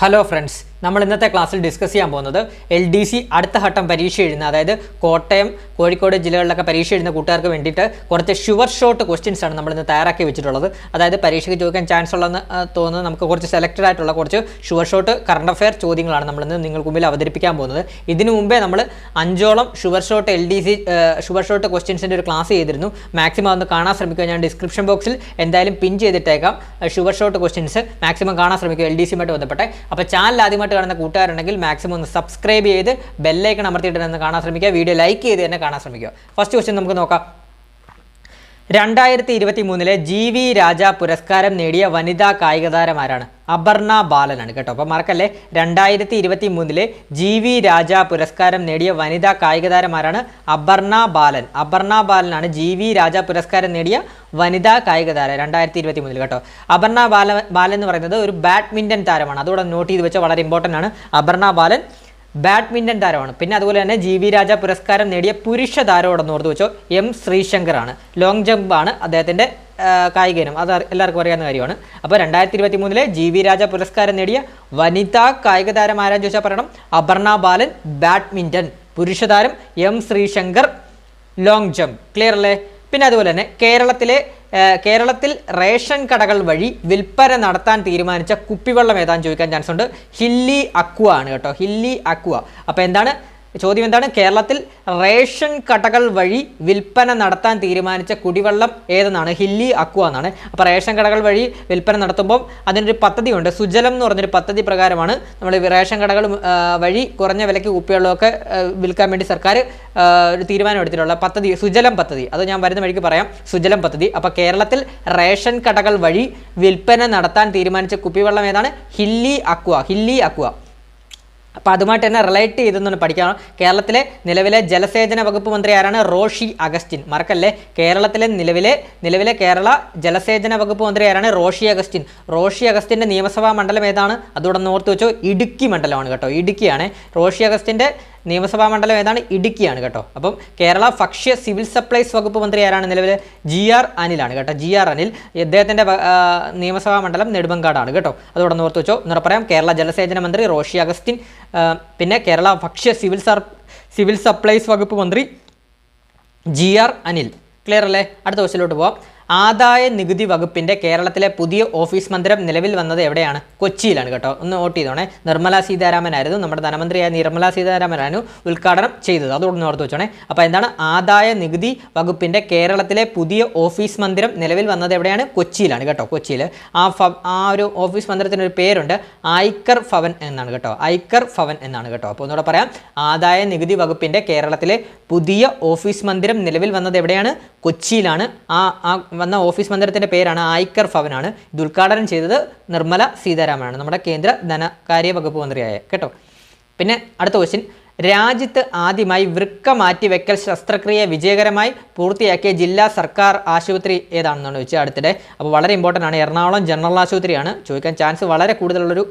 Hello friends, നമ്മൾ ഇന്നത്തെ ക്ലാസ്സിൽ ഡിസ്കസ് ചെയ്യാൻ പോകുന്നത് LDC അടുത്ത ഘട്ടം പരീക്ഷ എഴുതുന്ന, അതായത് കോട്ടയം, കോഴിക്കോട് ജില്ലകളിലൊക്കെ പരീക്ഷ എഴുതുന്ന കൂട്ടുകാർക്ക് വേണ്ടിയിട്ട് കുറച്ച് ഷുവർ ഷോട്ട് ക്വസ്റ്റ്യൻസ് ആണ് നമ്മൾ ഇന്ന് തയ്യാറാക്കി വെച്ചിട്ടുള്ളത്. അതായത് പരീക്ഷയ്ക്ക് ചോദിക്കാൻ ചാൻസ് ഉള്ളതെന്ന് തോന്നുന്നത് നമുക്ക് കുറച്ച് സെലക്റ്റഡ് ആയിട്ടുള്ള കുറച്ച് ഷുവർ ഷോട്ട് കറണ്ട് അഫെയർ ചോദ്യങ്ങളാണ് നമ്മളിന്ന് നിങ്ങൾക്ക് മുമ്പിൽ അവതരിപ്പിക്കാൻ പോകുന്നത്. ഇതിനു മുമ്പേ നമ്മൾ 5ഓളം sure shot LDC sure shot ക്വസ്റ്റ്യൻസിൻ്റെ ഒരു ക്ലാസ് ചെയ്തിരുന്നു. മാക്സിമം ഒന്ന് കാണാൻ ശ്രമിക്കുക. ഞാൻ ഡിസ്ക്രിപ്ഷൻ ബോക്സിൽ എന്തായാലും പിൻ ചെയ്തിട്ടേക്കാം. ഷുവർ ഷോട്ട് ക്വസ്റ്റ്യൻസ് മാക്സിമം കാണാൻ ശ്രമിക്കുക, LDCയുമായിട്ട് ബന്ധപ്പെട്ടെ. അപ്പോൾ ചാനൽ ആദ്യമായിട്ട് കാണുന്ന കൂട്ടുകാരുണ്ടെങ്കിൽ മാക്സിമം ഒന്ന് സബ്സ്ക്രൈബ് ചെയ്ത് ബെല്ലൈക്കൺ അമർത്തിയിട്ട് തന്നെ കാണാൻ ശ്രമിക്കുക. വീഡിയോ ലൈക്ക് ചെയ്ത് തന്നെ കാണാൻ ശ്രമിക്കുക. ഫസ്റ്റ് ക്വസ്റ്റ്യൻ നമുക്ക് നോക്കാം. 2023 GV രാജ പുരസ്കാരം നേടിയ വനിതാ കായിക താരം ആരാണ്? അപർണ ബാലനാണ് കേട്ടോ. അപ്പോൾ മറക്കല്ലേ, 2023 GV രാജ പുരസ്കാരം നേടിയ വനിതാ കായിക താരം ആരാണ്? അപർണ ബാലൻ. അപർണ ബാലനാണ് GV രാജ പുരസ്കാരം നേടിയ വനിതാ കായിക താരം 2023 കേട്ടോ. അപർണ ബാലൻ എന്ന് പറയുന്നത് ഒരു ബാഡ്മിൻ്റൺ താരമാണ്. അതുകൂടെ നോട്ട് ചെയ്ത് വെച്ചാൽ വളരെ ഇമ്പോർട്ടൻ്റ് ആണ്. അപർണ ബാലൻ ബാഡ്മിൻ്റൺ താരമാണ്. പിന്നെ അതുപോലെ തന്നെ GV രാജ പുരസ്കാരം നേടിയ പുരുഷ താരമോടെന്ന് ഓർത്ത് വെച്ചോ M ശ്രീശങ്കർ ആണ്. ലോങ് ജമ്പ് ആണ് അദ്ദേഹത്തിൻ്റെ കായിക ഇനം. അത് എല്ലാവർക്കും അറിയാവുന്ന കാര്യമാണ്. അപ്പോൾ 2023 GV രാജ പുരസ്കാരം നേടിയ വനിതാ കായിക താരം ആരാന്ന് ചോദിച്ചാൽ പറയണം അപർണ ബാലൻ ബാഡ്മിൻ്റൺ, പുരുഷ താരം M Sreeshankar long jump. Clear അല്ലേ? പിന്നെ അതുപോലെ തന്നെ കേരളത്തിൽ റേഷൻ കടകൾ വഴി വിൽപ്പന നടത്താൻ തീരുമാനിച്ച കുപ്പിവെള്ളം ഏതാണെന്ന് ചോദിക്കാൻ ചാൻസ് ഉണ്ട്. ഹില്ലി അക്വ ആണ് കേട്ടോ. Hilly aqua. അപ്പോൾ എന്താണ് ചോദ്യം? എന്താണ്? കേരളത്തിൽ റേഷൻ കടകൾ വഴി വിൽപ്പന നടത്താൻ തീരുമാനിച്ച കുടിവെള്ളം ഏതെന്നാണ്? ഹില്ലി അക്വ എന്നാണ്. അപ്പോൾ റേഷൻ കടകൾ വഴി വിൽപ്പന നടത്തുമ്പോൾ അതിനൊരു പദ്ധതിയുണ്ട്. സുജലം എന്ന് പറഞ്ഞൊരു പദ്ധതി പ്രകാരമാണ് നമ്മൾ റേഷൻ കടകൾ വഴി കുറഞ്ഞ വിലയ്ക്ക് കുപ്പിവെള്ളമൊക്കെ വിൽക്കാൻ വേണ്ടി സർക്കാർ ഒരു തീരുമാനം എടുത്തിട്ടുള്ള പദ്ധതി, സുജലം പദ്ധതി. അത് ഞാൻ വരുന്ന വഴിക്ക് പറയാം, സുജലം പദ്ധതി. അപ്പോൾ കേരളത്തിൽ റേഷൻ കടകൾ വഴി വിൽപ്പന നടത്താൻ തീരുമാനിച്ച കുപ്പിവെള്ളം ഏതാണ്? Hilly aqua. Hilly aqua. അപ്പോൾ അതുമായിട്ട് തന്നെ റിലേറ്റ് ചെയ്തെന്ന് പഠിക്കണം. കേരളത്തിലെ നിലവിലെ ജലസേചന വകുപ്പ് മന്ത്രി ആരാണ്? റോഷി അഗസ്റ്റിൻ. മറക്കല്ലേ, കേരളത്തിലെ നിലവിലെ കേരള ജലസേചന വകുപ്പ് മന്ത്രി ആരാണ്? റോഷി അഗസ്റ്റിൻ. റോഷി അഗസ്റ്റിൻ്റെ നിയമസഭാ മണ്ഡലം ഏതാണ്? അതുകൂടെ ഓർത്ത് വെച്ചോ, ഇടുക്കി മണ്ഡലമാണ് കേട്ടോ. ഇടുക്കിയാണ് റോഷി അഗസ്റ്റിൻ്റെ നിയമസഭാ മണ്ഡലം ഏതാണ്? ഇടുക്കിയാണ് കേട്ടോ. അപ്പം കേരള ഭക്ഷ്യ സിവിൽ സപ്ലൈസ് വകുപ്പ് മന്ത്രി ആരാണ് നിലവിൽ? GR അനിലാണ് കേട്ടോ. GR അനിൽ. ഇദ്ദേഹത്തിൻ്റെ നിയമസഭാ മണ്ഡലം നെടുമങ്ങാടാണ് കേട്ടോ. അതോടെ ഓർത്ത് വെച്ചോ. എന്നോട് പറയാം, കേരള ജലസേചന മന്ത്രി റോഷി അഗസ്റ്റിൻ. പിന്നെ കേരള ഭക്ഷ്യ സിവിൽ സപ്ലൈസ് വകുപ്പ് മന്ത്രി GR അനിൽ. ക്ലിയർ അല്ലേ? അടുത്ത ക്വസ്റ്റ്യനിലോട്ട് പോവാം. ആദായ നികുതി വകുപ്പിൻ്റെ കേരളത്തിലെ പുതിയ ഓഫീസ് മന്ദിരം നിലവിൽ വന്നത് എവിടെയാണ്? കൊച്ചിയിലാണ് കേട്ടോ. ഒന്ന് നോട്ട് ചെയ്തോണേ. നിർമ്മല സീതാരാമനായിരുന്നു, നമ്മുടെ ധനമന്ത്രിയായ നിർമ്മല സീതാരാമനായിരുന്നു ഉദ്ഘാടനം ചെയ്തത്. അതുകൊണ്ട് ഓർത്ത് വെച്ചോണേ. അപ്പോൾ എന്താണ്? ആദായ നികുതി വകുപ്പിൻ്റെ കേരളത്തിലെ പുതിയ ഓഫീസ് മന്ദിരം നിലവിൽ വന്നത് എവിടെയാണ്? കൊച്ചിയിലാണ് കേട്ടോ. കൊച്ചിയിൽ. ആ ഒരു ഓഫീസ് മന്ദിരത്തിനൊരു പേരുണ്ട്, ഐക്കർ ഭവൻ എന്നാണ് കേട്ടോ. ഐക്കർ ഭവൻ എന്നാണ് കേട്ടോ. അപ്പോൾ ഒന്നുകൂടെ പറയാം, ആദായ നികുതി വകുപ്പിൻ്റെ കേരളത്തിലെ പുതിയ ഓഫീസ് മന്ദിരം നിലവിൽ വന്നത് എവിടെയാണ്? കൊച്ചിയിലാണ്. ആ വന്ന ഓഫീസ് മന്ദിരത്തിൻ്റെ പേരാണ് ഐക്കർ ഭവനാണ്. ഇത് ഉദ്ഘാടനം ചെയ്തത് നിർമ്മല സീതാരാമനാണ്, നമ്മുടെ കേന്ദ്ര ധനകാര്യ വകുപ്പ് മന്ത്രിയായ കേട്ടോ. പിന്നെ അടുത്ത ക്വസ്റ്റ്യൻ, രാജ്യത്ത് ആദ്യമായി വൃക്ക മാറ്റിവെക്കൽ ശസ്ത്രക്രിയ വിജയകരമായി പൂർത്തിയാക്കിയ ജില്ലാ സർക്കാർ ആശുപത്രി ഏതാണെന്നാണ് ചോദിച്ചത് അടുത്തിടെ. അപ്പോൾ വളരെ ഇമ്പോർട്ടൻ്റ് ആണ്. എറണാകുളം ജനറൽ ആശുപത്രിയാണ്. ചോദിക്കാൻ ചാൻസ് വളരെ കൂടുതലുള്ളൊരു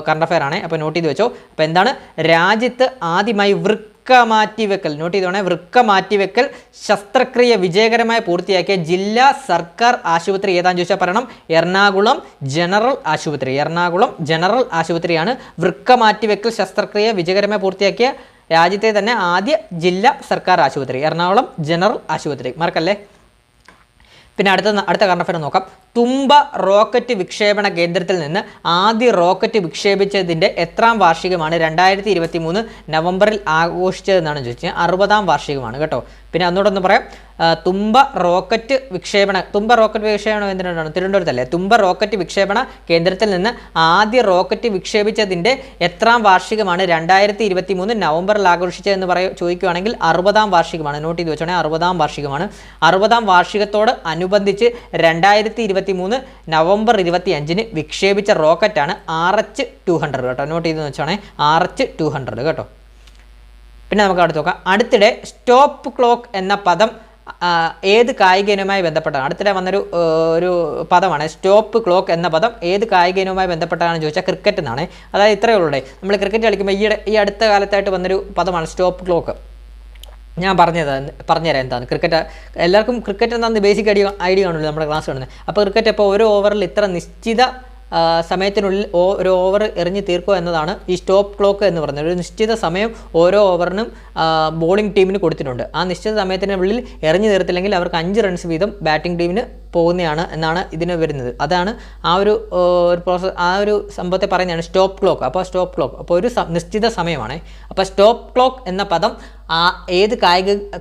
കറണ്ട് അഫെയർ ആണ്. അപ്പോൾ നോട്ട് ചെയ്ത് വെച്ചോ. അപ്പോൾ എന്താണ്? രാജ്യത്ത് ആദ്യമായി വൃക്ക മാറ്റിവെക്കൽ, നോട്ട് ചെയ്തോണേ, വൃക്ക മാറ്റിവെക്കൽ ശസ്ത്രക്രിയ വിജയകരമായി പൂർത്തിയാക്കിയ ജില്ലാ സർക്കാർ ആശുപത്രി ഏതാണെന്ന് ചോദിച്ചാൽ പറയണം എറണാകുളം ജനറൽ ആശുപത്രി. എറണാകുളം ജനറൽ ആശുപത്രിയാണ് വൃക്ക മാറ്റിവെക്കൽ ശസ്ത്രക്രിയ വിജയകരമായി പൂർത്തിയാക്കിയ രാജ്യത്തെ തന്നെ ആദ്യ ജില്ലാ സർക്കാർ ആശുപത്രി, എറണാകുളം ജനറൽ ആശുപത്രി. മറക്കല്ലേ. പിന്നെ അടുത്ത കറണ്ട് അഫെയർ നോക്കാം. തുമ്പ റോക്കറ്റ് വിക്ഷേപണ കേന്ദ്രത്തിൽ നിന്ന് ആദ്യ റോക്കറ്റ് വിക്ഷേപിച്ചതിൻ്റെ എത്രാം വാർഷികമാണ് 2023 നവംബറിൽ ആഘോഷിച്ചതെന്നാണ് ചോദിച്ചത്? 60-ാം വാർഷികമാണ് കേട്ടോ. പിന്നെ അന്നോടൊന്ന് പറയാം, തുമ്പ റോക്കറ്റ് വിക്ഷേപണ എന്തിനാണ്? തിരുവനന്തപുരത്തല്ലേ? തുമ്പ റോക്കറ്റ് വിക്ഷേപണ കേന്ദ്രത്തിൽ നിന്ന് ആദ്യ റോക്കറ്റ് വിക്ഷേപിച്ചതിൻ്റെ എത്രാം വാർഷികമാണ് 2023 നവംബറിൽ ആഘോഷിച്ചതെന്ന് ചോദിക്കുകയാണെങ്കിൽ 60-ാം വാർഷികമാണ്. നോട്ട് ചെയ്ത് വെച്ചോണേ, 60-ാം വാർഷികമാണ്. 60-ാം വാർഷികത്തോട് അനുബന്ധിച്ച് 2023 നവംബർ 25 വിക്ഷേപിച്ച റോക്കറ്റാണ് RH-200 കേട്ടോ. നോട്ട് ചെയ്തെന്ന് വെച്ചോണേ, RH-200 കേട്ടോ. പിന്നെ നമുക്ക് അടുത്ത് നോക്കാം. അടുത്തിടെ സ്റ്റോപ്പ് ക്ലോക്ക് എന്ന പദം ഏത് കായിക ഇനവുമായി ബന്ധപ്പെട്ടാണ്? അടുത്തിടെ വന്നൊരു പദമാണ് സ്റ്റോപ്പ് ക്ലോക്ക് എന്ന പദം. ഏത് കായിക ഇനവുമായി ബന്ധപ്പെട്ടാണെന്ന് ചോദിച്ചാൽ ക്രിക്കറ്റ് എന്നാണ്. അതായത് ഇത്രയേ ഉള്ളൂ. നമ്മൾ ക്രിക്കറ്റ് കളിക്കുമ്പോൾ ഈ അടുത്ത കാലത്തായിട്ട് വന്നൊരു പദമാണ് സ്റ്റോപ്പ് ക്ലോക്ക്. ഞാൻ പറഞ്ഞുതരാം എന്താണ് ക്രിക്കറ്റ്. എല്ലാവർക്കും ക്രിക്കറ്റ് എന്താണെന്ന് ബേസിക് ഐഡിയ കാണുമല്ലോ നമ്മുടെ ക്ലാസ് കാണുന്നത്. അപ്പോൾ ക്രിക്കറ്റ് ഇപ്പോൾ ഓരോ ഓവറിൽ ഇത്ര നിശ്ചിത സമയത്തിനുള്ളിൽ ഒരു ഓവർ എറിഞ്ഞ് തീർക്കുക എന്നതാണ് ഈ സ്റ്റോപ്പ് ക്ലോക്ക് എന്ന് പറയുന്നത്. ഒരു നിശ്ചിത സമയം ഓരോ ഓവറിനും ബോളിംഗ് ടീമിന് കൊടുത്തിട്ടുണ്ട്. ആ നിശ്ചിത സമയത്തിനുള്ളിൽ എറിഞ്ഞു തീർത്തില്ലെങ്കിൽ അവർക്ക് 5 റൺസ് വീതം ബാറ്റിംഗ് ടീമിന് പോകുന്നതാണ് എന്നാണ് ഇതിന് വരുന്നത്. അതാണ് ആ ഒരു പ്രോസസ്, ആ ഒരു സംഭവത്തെ പറയുന്നതാണ് സ്റ്റോപ്പ് ക്ലോക്ക്. അപ്പോൾ സ്റ്റോപ്പ് ക്ലോക്ക് അപ്പോൾ ഒരു നിശ്ചിത സമയമാണ്. അപ്പോൾ സ്റ്റോപ്പ് ക്ലോക്ക് എന്ന പദം ഏത്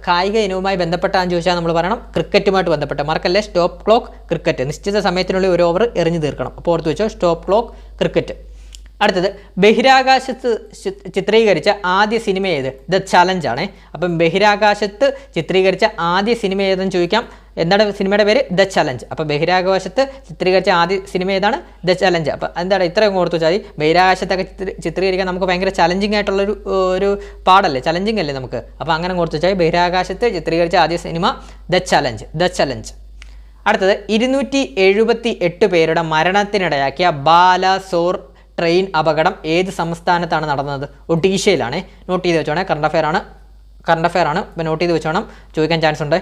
കായിക ഇനവുമായി ബന്ധപ്പെട്ടാന്ന് ചോദിച്ചാൽ നമ്മൾ പറയണം ക്രിക്കറ്റുമായിട്ട് ബന്ധപ്പെട്ട്. മറക്കല്ലേ, സ്റ്റോപ്പ് ക്ലോക്ക് ക്രിക്കറ്റ്, നിശ്ചിത സമയത്തിനുള്ളിൽ ഒരു ഓവർ എറിഞ്ഞു തീർക്കണം. അപ്പോൾ ഓർത്ത് വെച്ചോ, സ്റ്റോപ്പ് ക്ലോക്ക് ക്രിക്കറ്റ്. അടുത്തത്, ബഹിരാകാശത്ത് ചിത്രീകരിച്ച ആദ്യ സിനിമ ഏത്? ദ ചലഞ്ച് ആണ്. അപ്പം ബഹിരാകാശത്ത് ചിത്രീകരിച്ച ആദ്യ സിനിമ ഏതെന്ന് ചോദിക്കാം. എന്താണ് സിനിമയുടെ പേര്? The challenge. അപ്പോൾ ബഹിരാകാശത്ത് ചിത്രീകരിച്ച ആദ്യ സിനിമ ഏതാണ്? The challenge. അപ്പോൾ എന്താണ് ഇത്രയും ഓർത്ത് വെച്ചാൽ ബഹിരാകാശത്തൊക്കെ ചിത്രീകരിക്കാൻ നമുക്ക് ഭയങ്കര ചലഞ്ചിങ് ആയിട്ടുള്ളൊരു പാടല്ലേ, ചലഞ്ചിങ് അല്ലേ നമുക്ക്. അപ്പോൾ അങ്ങനെ ഓർത്ത് വെച്ചാൽ ബഹിരാകാശത്ത് ചിത്രീകരിച്ച ആദ്യ cinema the challenge, the challenge. അടുത്തത്, 278 പേരുടെ മരണത്തിനിടയാക്കിയ ബാലാസോർ ട്രെയിൻ അപകടം ഏത് സംസ്ഥാനത്താണ് നടന്നത്? ഒഡീഷയിലാണ്. നോട്ട് ചെയ്ത് വെച്ചോണേ, കറണ്ട് അഫെയർ ആണ്. ഇപ്പോൾ നോട്ട് ചെയ്ത് വെച്ചോണം, ചോദിക്കാൻ ചാൻസ് ഉണ്ട്.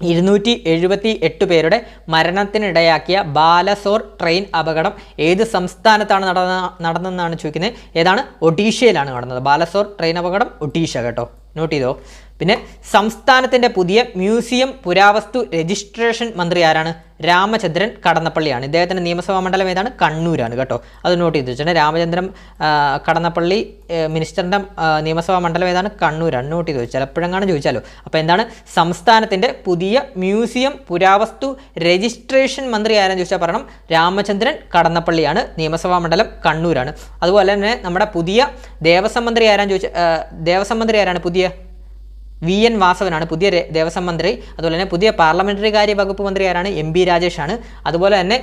278 പേരുടെ മരണത്തിനിടയാക്കിയ ബാലസോർ ട്രെയിൻ അപകടം ഏത് സംസ്ഥാനത്താണ് നടന്നതെന്നാണ് ചോദിക്കുന്നത്. ഏതാണ്? ഒഡീഷയിലാണ് നടന്നത്. ബാലസോർ ട്രെയിൻ അപകടം ഒഡീഷ കേട്ടോ, നോട്ട് ചെയ്തോ. പിന്നെ സംസ്ഥാനത്തിൻ്റെ പുതിയ മ്യൂസിയം പുരാവസ്തു രജിസ്ട്രേഷൻ മന്ത്രി ആരാണ്? രാമചന്ദ്രൻ കടന്നപ്പള്ളിയാണ്. ഇദ്ദേഹത്തിൻ്റെ നിയമസഭാ മണ്ഡലം ഏതാണ്? കണ്ണൂരാണ് കേട്ടോ, അത് നോട്ട് ചെയ്ത് വെച്ചിട്ടുണ്ട്. രാമചന്ദ്രൻ കടന്നപ്പള്ളി മിനിസ്റ്ററിൻ്റെ നിയമസഭാ മണ്ഡലം ഏതാണ്? കണ്ണൂരാണ്, നോട്ട് ചെയ്ത് വെച്ചാൽ എപ്പോഴെങ്ങാനും ചോദിച്ചാലോ. അപ്പോൾ എന്താണ് സംസ്ഥാനത്തിൻ്റെ പുതിയ മ്യൂസിയം പുരാവസ്തു രജിസ്ട്രേഷൻ മന്ത്രി ആരാന്ന് ചോദിച്ചാൽ പറയണം രാമചന്ദ്രൻ കടന്നപ്പള്ളിയാണ്. നിയമസഭാ മണ്ഡലം കണ്ണൂരാണ്. അതുപോലെ തന്നെ നമ്മുടെ പുതിയ ദേവസ്വം മന്ത്രി ആരാണ്? പുതിയ VN വാസവനാണ് പുതിയ ദേവസ്വം മന്ത്രി. അതുപോലെ തന്നെ പുതിയ പാർലമെൻ്ററി കാര്യ വകുപ്പ് മന്ത്രി ആരാണ്? MB രാജേഷാണ്. അതുപോലെ തന്നെ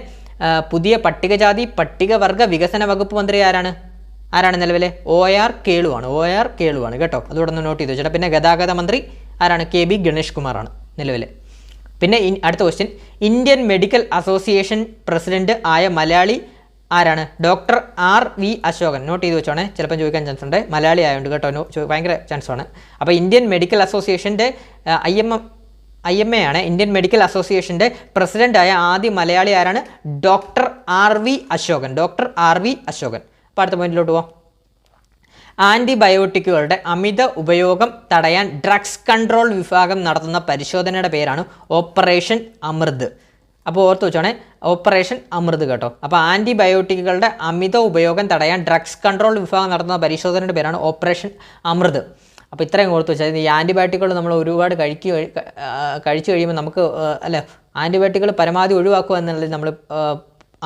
പുതിയ പട്ടികജാതി പട്ടികവർഗ വികസന വകുപ്പ് മന്ത്രി ആരാണ് നിലവിലെ? OR കേളുവാണ് കേട്ടോ, അതുകൂടെ ഒന്ന് നോട്ട് ചെയ്ത് വെച്ചിട്ട്. പിന്നെ ഗതാഗത മന്ത്രി ആരാണ്? KB ഗണേഷ് കുമാറാണ് നിലവിലെ. പിന്നെ അടുത്ത question, Indian medical association president ആയ മലയാളി ആരാണ്? Doctor RV Ashokan. നോട്ട് ചെയ്ത് വെച്ചോണേ, ചിലപ്പോൾ ചോദിക്കാൻ ചാൻസ് ഉണ്ട്, മലയാളി ആയതുകൊണ്ട് കേട്ടോ, ഭയങ്കര ചാൻസാണ്. അപ്പോൾ ഇന്ത്യൻ മെഡിക്കൽ അസോസിയേഷൻ്റെ IMA ആണ്. ഇന്ത്യൻ മെഡിക്കൽ അസോസിയേഷൻ്റെ പ്രസിഡൻ്റായ ആദ്യ മലയാളി ആരാണ്? Doctor RV Ashokan. അപ്പോൾ അടുത്ത പോയിന്റിലോട്ട് പോവാം. ആൻറ്റിബയോട്ടിക്കുകളുടെ അമിത ഉപയോഗം തടയാൻ ഡ്രഗ്സ് കൺട്രോൾ വിഭാഗം നടത്തുന്ന പരിശോധനയുടെ പേരാണ് ഓപ്പറേഷൻ അമൃത്. അപ്പോൾ ഓർത്ത് വെച്ചോണേ, ഓപ്പറേഷൻ അമൃത് കേട്ടോ. അപ്പോൾ ആൻറ്റിബയോട്ടിക്കുകളുടെ അമിത ഉപയോഗം തടയാൻ ഡ്രഗ്സ് കൺട്രോൾ വിഭാഗം നടത്തുന്ന പരിശോധനയുടെ പേരാണ് ഓപ്പറേഷൻ അമൃത്. അപ്പോൾ ഇത്രയും ഓർത്ത് വെച്ചാൽ ഈ ആൻറ്റിബയോട്ടിക്കുകൾ നമ്മൾ ഒരുപാട് കഴിച്ചു കഴിയുമ്പോൾ നമുക്ക് ആൻറ്റിബയോട്ടിക്കുകൾ പരമാവധി ഒഴിവാക്കുക എന്നുള്ളത് നമ്മൾ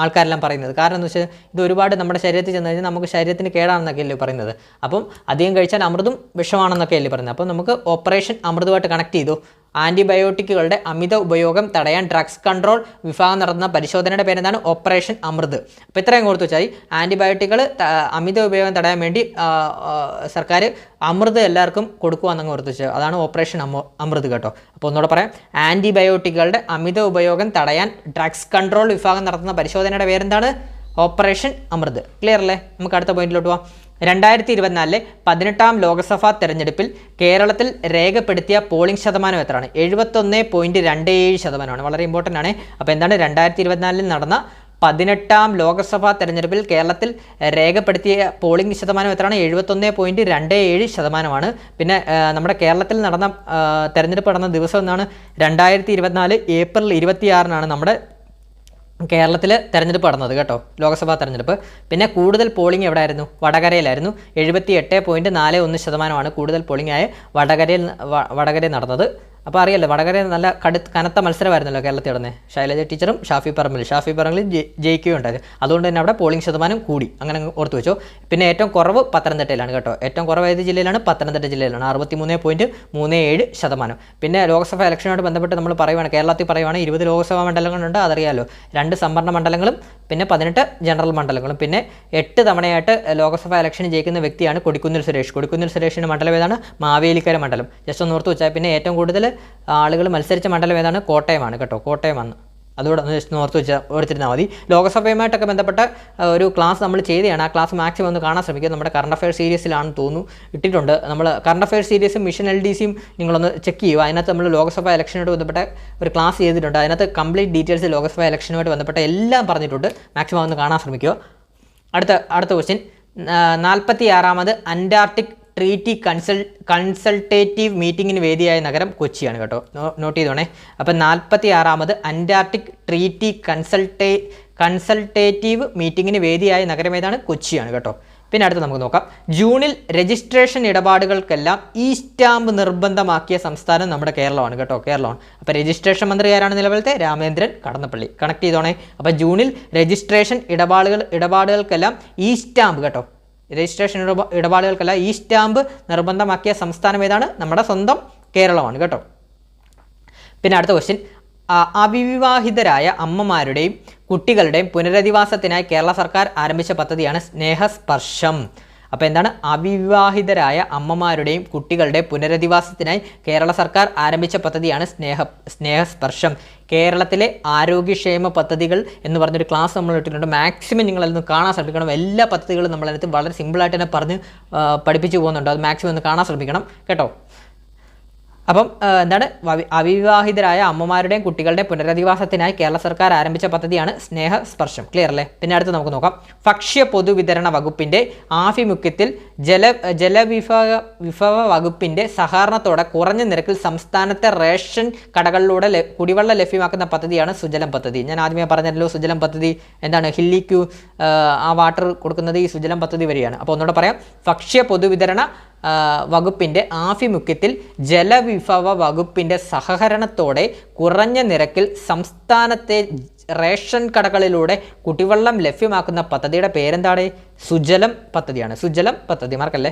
ആൾക്കാരെല്ലാം പറയുന്നത്. കാരണം എന്ന് വെച്ചാൽ ഇത് ഒരുപാട് നമ്മുടെ ശരീരത്തിൽ ചെന്ന് കഴിഞ്ഞാൽ നമുക്ക് ശരീരത്തിന് കേടാണെന്നൊക്കെയല്ലേ പറയുന്നത്. അപ്പം അധികം കഴിച്ചാൽ അമൃതും വിഷമാണെന്നൊക്കെയല്ലേ പറയുന്നത്. അപ്പം നമുക്ക് ഓപ്പറേഷൻ അമൃതുമായിട്ട് കണക്ട് ചെയ്തു. ആൻറ്റിബയോട്ടിക്കുകളുടെ അമിത ഉപയോഗം തടയാൻ ഡ്രഗ്സ് കൺട്രോൾ വിഭാഗം നടത്തുന്ന പരിശോധനയുടെ പേരെന്താണ്? ഓപ്പറേഷൻ അമൃത്. അപ്പോൾ ഇത്രയും ഓർത്ത് വെച്ചാൽ ആൻറ്റിബയോട്ടിക്കുകൾ അമിത ഉപയോഗം തടയാൻ വേണ്ടി സർക്കാർ അമൃത് എല്ലാവർക്കും കൊടുക്കുകയെന്നങ്ങ് ഓർത്ത് വെച്ചാൽ അതാണ് ഓപ്പറേഷൻ അമൃത് കേട്ടോ. അപ്പോൾ ഒന്നുകൂടെ പറയാം, ആൻറ്റിബയോട്ടിക്കുകളുടെ അമിത ഉപയോഗം തടയാൻ ഡ്രഗ്സ് കൺട്രോൾ വിഭാഗം നടത്തുന്ന പരിശോധനയുടെ പേരെന്താണ്? ഓപ്പറേഷൻ അമൃത്. ക്ലിയർ അല്ലേ? നമുക്ക് അടുത്ത പോയിന്റിലോട്ട് പോവാം. 2024 18ാം ലോക്സഭാ തെരഞ്ഞെടുപ്പിൽ കേരളത്തിൽ രേഖപ്പെടുത്തിയ പോളിംഗ് ശതമാനം എത്രയാണ്? 71.27%. വളരെ ഇമ്പോർട്ടൻ്റ് ആണ്. അപ്പോൾ എന്താണ് 2024 നടന്ന 18ാം ലോക്സഭാ തെരഞ്ഞെടുപ്പിൽ കേരളത്തിൽ രേഖപ്പെടുത്തിയ പോളിംഗ് ശതമാനം എത്രയാണ്? 71.27%. പിന്നെ നമ്മുടെ കേരളത്തിൽ നടന്ന തെരഞ്ഞെടുപ്പ് നടന്ന ദിവസം എന്നാണ്? 2024 ഏപ്രിൽ 26 നമ്മുടെ കേരളത്തിൽ തെരഞ്ഞെടുപ്പ് നടന്നത് കേട്ടോ, ലോക്സഭാ തെരഞ്ഞെടുപ്പ്. പിന്നെ കൂടുതൽ പോളിംഗ് എവിടെ ആയിരുന്നു? വടകരയിലായിരുന്നു. 78.41% കൂടുതൽ പോളിംഗ് ആയ വടകരയിൽ നടന്നത്. അപ്പോൾ അറിയാലോ, വടകര നല്ല കനത്ത മത്സരമായിരുന്നല്ലോ കേരളത്തിൽ നടന്നത്. ശൈലജ ടീച്ചറും ഷാഫി പറമ്പിൽ ജയിക്കുകയുണ്ടായത്. അതുകൊണ്ട് തന്നെ അവിടെ പോളിംഗ് ശതമാനം കൂടി. അങ്ങനെ ഓർത്ത് വെച്ചോ. പിന്നെ ഏറ്റവും കുറവ് പത്തനംതിട്ടയിലാണ് കേട്ടോ. ഏറ്റവും കുറവ് ഏത് ജില്ലയിലാണ്? പത്തനംതിട്ട ജില്ലയിലാണ്. 63.37%. പിന്നെ ലോക്സഭാ ഇലക്ഷനുമായിട്ട് ബന്ധപ്പെട്ട് നമ്മൾ പറയുവാണ്, കേരളത്തിൽ പറയുവാണ് 20 ലോക്സഭാ മണ്ഡലങ്ങളുണ്ട്, അതറിയാലോ. 2 സംവരണ മണ്ഡലങ്ങളും പിന്നെ 18 ജനറൽ മണ്ഡലങ്ങളും. പിന്നെ 8 തവണയായിട്ട് ലോക്സഭാ ഇലക്ഷന് ജയിക്കുന്ന വ്യക്തിയാണ് കൊടിക്കുന്നിൽ സുരേഷിൻ്റെ മണ്ഡലം ഏതാണ്? മാവേലിക്കര മണ്ഡലം. ജസ്റ്റ് ഒന്ന് ഓർത്ത് വെച്ചാൽ. പിന്നെ ഏറ്റവും കൂടുതൽ ആളുകൾ മത്സരിച്ച മണ്ഡലം ഏതാണ്? കോട്ടയമാണ് കേട്ടോ, കോട്ടയമാണ്. അതുകൂടെ ഒന്ന് ജസ്റ്റ് ഓർത്ത് ഓർത്തിരുന്നാൽ മതി. ലോകസഭയുമായിട്ടൊക്കെ ബന്ധപ്പെട്ട ഒരു ക്ലാസ് നമ്മൾ ചെയ്തതാണ്. ആ ക്ലാസ് മാക്സിമം ഒന്ന് കാണാൻ ശ്രമിക്കുക. നമ്മുടെ കറണ്ട് അഫയർ സീരീസിലാണെന്ന് തോന്നുന്നു ഇട്ടിട്ടുണ്ട്. നമ്മൾ കറണ്ട് അഫയർ സീരീസും മിഷൻ LDCയും നിങ്ങളൊന്ന് ചെക്ക് ചെയ്യുക. അതിനകത്ത് നമ്മൾ ലോകസഭ ഇലക്ഷനുമായിട്ട് ബന്ധപ്പെട്ട ഒരു ക്ലാസ് ചെയ്തിട്ടുണ്ട്. അതിനകത്ത് കംപ്ലീറ്റ് ഡീറ്റെയിൽസ് ലോകസഭ ഇലക്ഷനുമായിട്ട് ബന്ധപ്പെട്ട എല്ലാം പറഞ്ഞിട്ടുണ്ട്. മാക്സിമം ഒന്ന് കാണാൻ ശ്രമിക്കുക. അടുത്ത ക്വസ്റ്റ്യൻ, 46ാമത് അന്റാർട്ടിക് ട്രീറ്റി കൺസൾട്ടേറ്റീവ് മീറ്റിങ്ങിന് വേദിയായ നഗരം കൊച്ചിയാണ് കേട്ടോ. നോട്ട് ചെയ്തോണേ. അപ്പം 46ാമത് അന്റാർട്ടിക് ട്രീറ്റി കൺസൾട്ടേറ്റീവ് മീറ്റിങ്ങിന് വേദിയായ നഗരം ഏതാണ്? കൊച്ചിയാണ് കേട്ടോ. പിന്നെ അടുത്ത് നമുക്ക് നോക്കാം. ജൂണിൽ രജിസ്ട്രേഷൻ ഇടപാടുകൾക്കെല്ലാം ഈ സ്റ്റാമ്പ് നിർബന്ധമാക്കിയ സംസ്ഥാനം നമ്മുടെ കേരളമാണ് കേട്ടോ. കേരളമാണ്. അപ്പോൾ രജിസ്ട്രേഷൻ മന്ത്രി ആരാണ് നിലവിലത്തെ? രാമേന്ദ്രൻ കടന്നപ്പള്ളി. കണക്ട് ചെയ്തോണേ. അപ്പോൾ ജൂണിൽ രജിസ്ട്രേഷൻ ഇടപാടുകൾക്കെല്ലാം ഈ സ്റ്റാമ്പ് കേട്ടോ. രജിസ്ട്രേഷൻ ഇടപാടുകൾക്കെല്ലാം ഈ സ്റ്റാമ്പ് നിർബന്ധമാക്കിയ സംസ്ഥാനം ഏതാണ്? നമ്മുടെ സ്വന്തം കേരളമാണ് കേട്ടോ. പിന്നെ അടുത്ത ക്വസ്റ്റ്യൻ, അവിവാഹിതരായ അമ്മമാരുടെയും കുട്ടികളുടെയും പുനരധിവാസത്തിനായി കേരള സർക്കാർ ആരംഭിച്ച പദ്ധതിയാണ് സ്നേഹസ്പർശം. അപ്പോൾ എന്താണ്? അവിവാഹിതരായ അമ്മമാരുടെയും കുട്ടികളുടെ പുനരധിവാസത്തിനായി കേരള സർക്കാർ ആരംഭിച്ച പദ്ധതിയാണ് സ്നേഹസ്പർശം. കേരളത്തിലെ ആരോഗ്യക്ഷേമ പദ്ധതികൾ എന്ന് പറഞ്ഞൊരു ക്ലാസ് നമ്മൾ ഇട്ടിട്ടുണ്ട്. മാക്സിമം നിങ്ങളതൊന്ന് കാണാൻ ശ്രമിക്കണം. എല്ലാ പദ്ധതികളും നമ്മളതിനകത്ത് വളരെ സിമ്പിളായിട്ട് തന്നെ പറഞ്ഞ് പഠിപ്പിച്ചു പോകുന്നുണ്ട്. അത് മാക്സിമം ഒന്ന് കാണാൻ ശ്രമിക്കണം കേട്ടോ. അപ്പം എന്താണ്? അവിവാഹിതരായ അമ്മമാരുടെയും കുട്ടികളുടെയും പുനരധിവാസത്തിനായി കേരള സർക്കാർ ആരംഭിച്ച പദ്ധതിയാണ് സ്നേഹസ്പർശം. ക്ലിയർ അല്ലേ? പിന്നെ അടുത്ത് നമുക്ക് നോക്കാം. ഭക്ഷ്യ പൊതുവിതരണ വകുപ്പിൻ്റെ ആഭിമുഖ്യത്തിൽ ജലവിഭവ വകുപ്പിൻ്റെ സഹകരണത്തോടെ കുറഞ്ഞ നിരക്കിൽ സംസ്ഥാനത്തെ റേഷൻ കടകളിലൂടെ കുടിവെള്ളം ലഭ്യമാക്കുന്ന പദ്ധതിയാണ് സുജലം പദ്ധതി. ഞാൻ ആദ്യമേ പറഞ്ഞല്ലോ സുജലം പദ്ധതി എന്താണ്? ഹില്ലിക്കു ആ വാട്ടർ കൊടുക്കുന്നത് ഈ സുജലം പദ്ധതി വഴിയാണ്. അപ്പോൾ ഒന്നുകൂടെ പറയാം. ഭക്ഷ്യ പൊതുവിതരണ വകുപ്പിൻ്റെ ആഭിമുഖ്യത്തിൽ ജലവിഭവ വകുപ്പിൻ്റെ സഹകരണത്തോടെ കുറഞ്ഞ നിരക്കിൽ സംസ്ഥാനത്തെ റേഷൻ കടകളിലൂടെ കുടിവെള്ളം ലഭ്യമാക്കുന്ന പദ്ധതിയുടെ പേരെന്താണ്? സുജലം പദ്ധതിയാണ്. സുജലം പദ്ധതി മറക്കല്ലേ.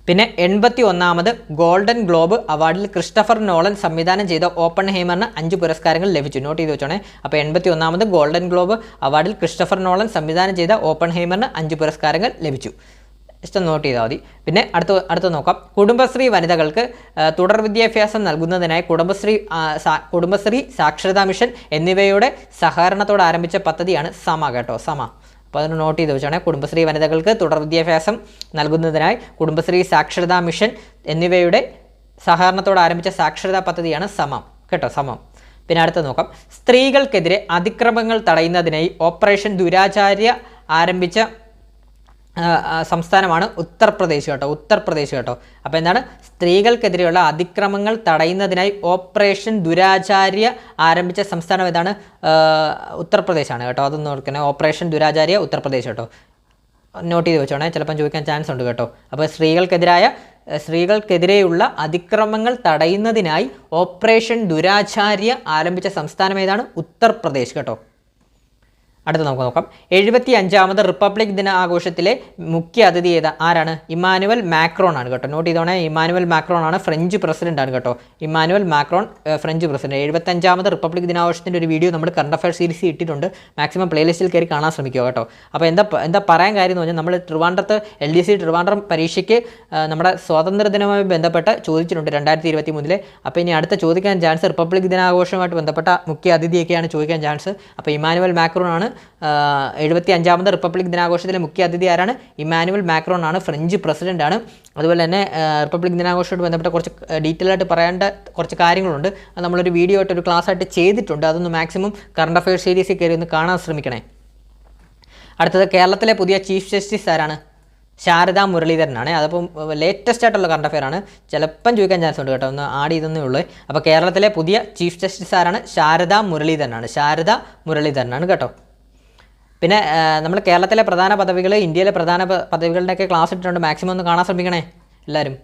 പിന്നെ 81ാമത് ഗോൾഡൻ ഗ്ലോബ് അവാർഡിൽ ക്രിസ്റ്റഫർ നോളൻ സംവിധാനം ചെയ്ത ഓപ്പൺഹൈമറിന് 5 പുരസ്കാരങ്ങൾ ലഭിച്ചു. നോട്ട് ചെയ്ത് വെച്ചോണേ. അപ്പോൾ 81ാമത് ഗോൾഡൻ ഗ്ലോബ് അവാർഡിൽ ക്രിസ്റ്റഫർ നോളൻ സംവിധാനം ചെയ്ത ഓപ്പൺഹൈമറിന് 5 പുരസ്കാരങ്ങൾ ലഭിച്ചു. ജസ്റ്റ് നോട്ട് ചെയ്താൽ മതി. പിന്നെ അടുത്ത് നോക്കാം. കുടുംബശ്രീ വനിതകൾക്ക് തുടർ വിദ്യാഭ്യാസം നൽകുന്നതിനായി കുടുംബശ്രീ സാക്ഷരതാ മിഷൻ എന്നിവയുടെ സഹകരണത്തോടെ ആരംഭിച്ച പദ്ധതിയാണ് സമ കേട്ടോ. സമ. അപ്പോൾ അതിന് നോട്ട് ചെയ്ത് വെച്ചാണ്. കുടുംബശ്രീ വനിതകൾക്ക് തുടർ വിദ്യാഭ്യാസം നൽകുന്നതിനായി കുടുംബശ്രീ സാക്ഷരതാ മിഷൻ എന്നിവയുടെ സഹകരണത്തോടെ ആരംഭിച്ച സാക്ഷരതാ പദ്ധതിയാണ് സമം കേട്ടോ. സമം. പിന്നെ അടുത്ത് നോക്കാം. സ്ത്രീകൾക്കെതിരെ അതിക്രമങ്ങൾ തടയുന്നതിനായി ഓപ്പറേഷൻ ദുരാചാര്യ ആരംഭിച്ച സംസ്ഥാനമാണ് ഉത്തർപ്രദേശ് കേട്ടോ. ഉത്തർപ്രദേശ് കേട്ടോ. അപ്പോൾ എന്താണ്? സ്ത്രീകൾക്കെതിരെയുള്ള അതിക്രമങ്ങൾ തടയുന്നതിനായി ഓപ്പറേഷൻ ദുരാചാര്യ ആരംഭിച്ച സംസ്ഥാനം ഏതാണ്? ഉത്തർപ്രദേശാണ് കേട്ടോ. അതൊന്ന് ഓർക്കണേ. ഓപ്പറേഷൻ ദുരാചാര്യ ഉത്തർപ്രദേശ് കേട്ടോ. നോട്ട് ചെയ്ത് വെച്ചോണേ. ചിലപ്പം ചോദിക്കാൻ ചാൻസ് ഉണ്ട് കേട്ടോ. അപ്പോൾ സ്ത്രീകൾക്കെതിരെയുള്ള അതിക്രമങ്ങൾ തടയുന്നതിനായി ഓപ്പറേഷൻ ദുരാചാര്യ ആരംഭിച്ച സംസ്ഥാനം ഏതാണ്? ഉത്തർപ്രദേശ് കേട്ടോ. അടുത്ത് നമുക്ക് നോക്കാം. 75ാമത് റിപ്പബ്ലിക് ദിന ആഘോഷത്തിലെ മുഖ്യ അതിഥി ആരാണ്? ഇമ്മാനുവൽ മാക്രോൺ ആണ് കേട്ടോ. നോട്ട് ചെയ്തോണേ. ഇമ്മാനുവൽ മാക്രോൺ ആണ്. ഫ്രഞ്ച് പ്രസിഡന്റ് ആണ് കേട്ടോ. Emmanuel Macron French president. 75ാമത് റിപ്പബ്ലിക് ദിനാഘോഷത്തിൻ്റെ ഒരു വീഡിയോ നമ്മൾ കറണ്ട് അഫയർ സീരീസ് ഇട്ടിട്ടുണ്ട്. മാക്സിമം പ്ലേലിസ്റ്റിൽ കയറി കാണാൻ ശ്രമിക്കുക കേട്ടോ. അപ്പോൾ എന്താ പറയാൻ കാര്യം എന്ന് പറഞ്ഞാൽ നമ്മൾ ട്രിവാൻഡ്രത്ത് LDC ട്രിവാൻഡ്രം പരീക്ഷയ്ക്ക് നമ്മുടെ സ്വാതന്ത്ര്യദിനവുമായി ബന്ധപ്പെട്ട് ചോദിച്ചിട്ടുണ്ട് 2023. അപ്പോൾ ഇനി അടുത്ത ചോദിക്കാൻ ചാൻസ് റിപ്പബ്ലിക് ദിനാഘോഷവുമായിട്ട് ബന്ധപ്പെട്ട മുഖ്യ അതിഥിയൊക്കെയാണ് ചോദിക്കാൻ ചാൻസ്. അപ്പോൾ ഇമ്മാനുവൽ മാക്രോൺ ആണ് 75ാമത് റിപ്പബ്ലിക് ദിനാഘോഷത്തിലെ മുഖ്യ അതിഥി ആരാണ്? ഇമ്മാനുവൽ മാക്രോൺ ആണ്. ഫ്രഞ്ച് പ്രസിഡന്റ് ആണ്. അതുപോലെ തന്നെ റിപ്പബ്ലിക് ദിനാഘോഷവുമായിട്ട് ബന്ധപ്പെട്ട കുറച്ച് ഡീറ്റെയിൽ ആയിട്ട് പറയേണ്ട കുറച്ച് കാര്യങ്ങളുണ്ട്. അത് നമ്മളൊരു വീഡിയോ ആയിട്ട് ഒരു ക്ലാസ് ആയിട്ട് ചെയ്തിട്ടുണ്ട്. അതൊന്ന് മാക്സിമം കറണ്ട് അഫയർ സീരീസിൽ കയറി ഒന്ന് കാണാൻ ശ്രമിക്കണേ. അടുത്തത് കേരളത്തിലെ പുതിയ ചീഫ് ജസ്റ്റിസ് ആരാണ്? ശാരദാ മുരളീധരനാണ്. അതപ്പം ലേറ്റസ്റ്റ് ആയിട്ടുള്ള കറണ്ട് അഫയർ ആണ്. ചിലപ്പം ചോദിക്കാൻ ചാൻസ് ഉണ്ട് കേട്ടോ. ഒന്ന് ആഡ് ചെയ്തേ ഉള്ളൂ. അപ്പോൾ കേരളത്തിലെ പുതിയ ചീഫ് ജസ്റ്റിസ് ആരാണ്? ശാരദാ മുരളീധരനാണ്. ശാരദാ മുരളീധരനാണ് കേട്ടോ. പിന്നെ നമ്മൾ കേരളത്തിലെ പ്രധാന പദവികൾ, ഇന്ത്യയിലെ പ്രധാന പദവികളുടെയൊക്കെ ക്ലാസ് ഇട്ടിട്ടുണ്ട്. മാക്സിമം ഒന്ന് കാണാൻ ശ്രമിക്കണേ എല്ലാവരും.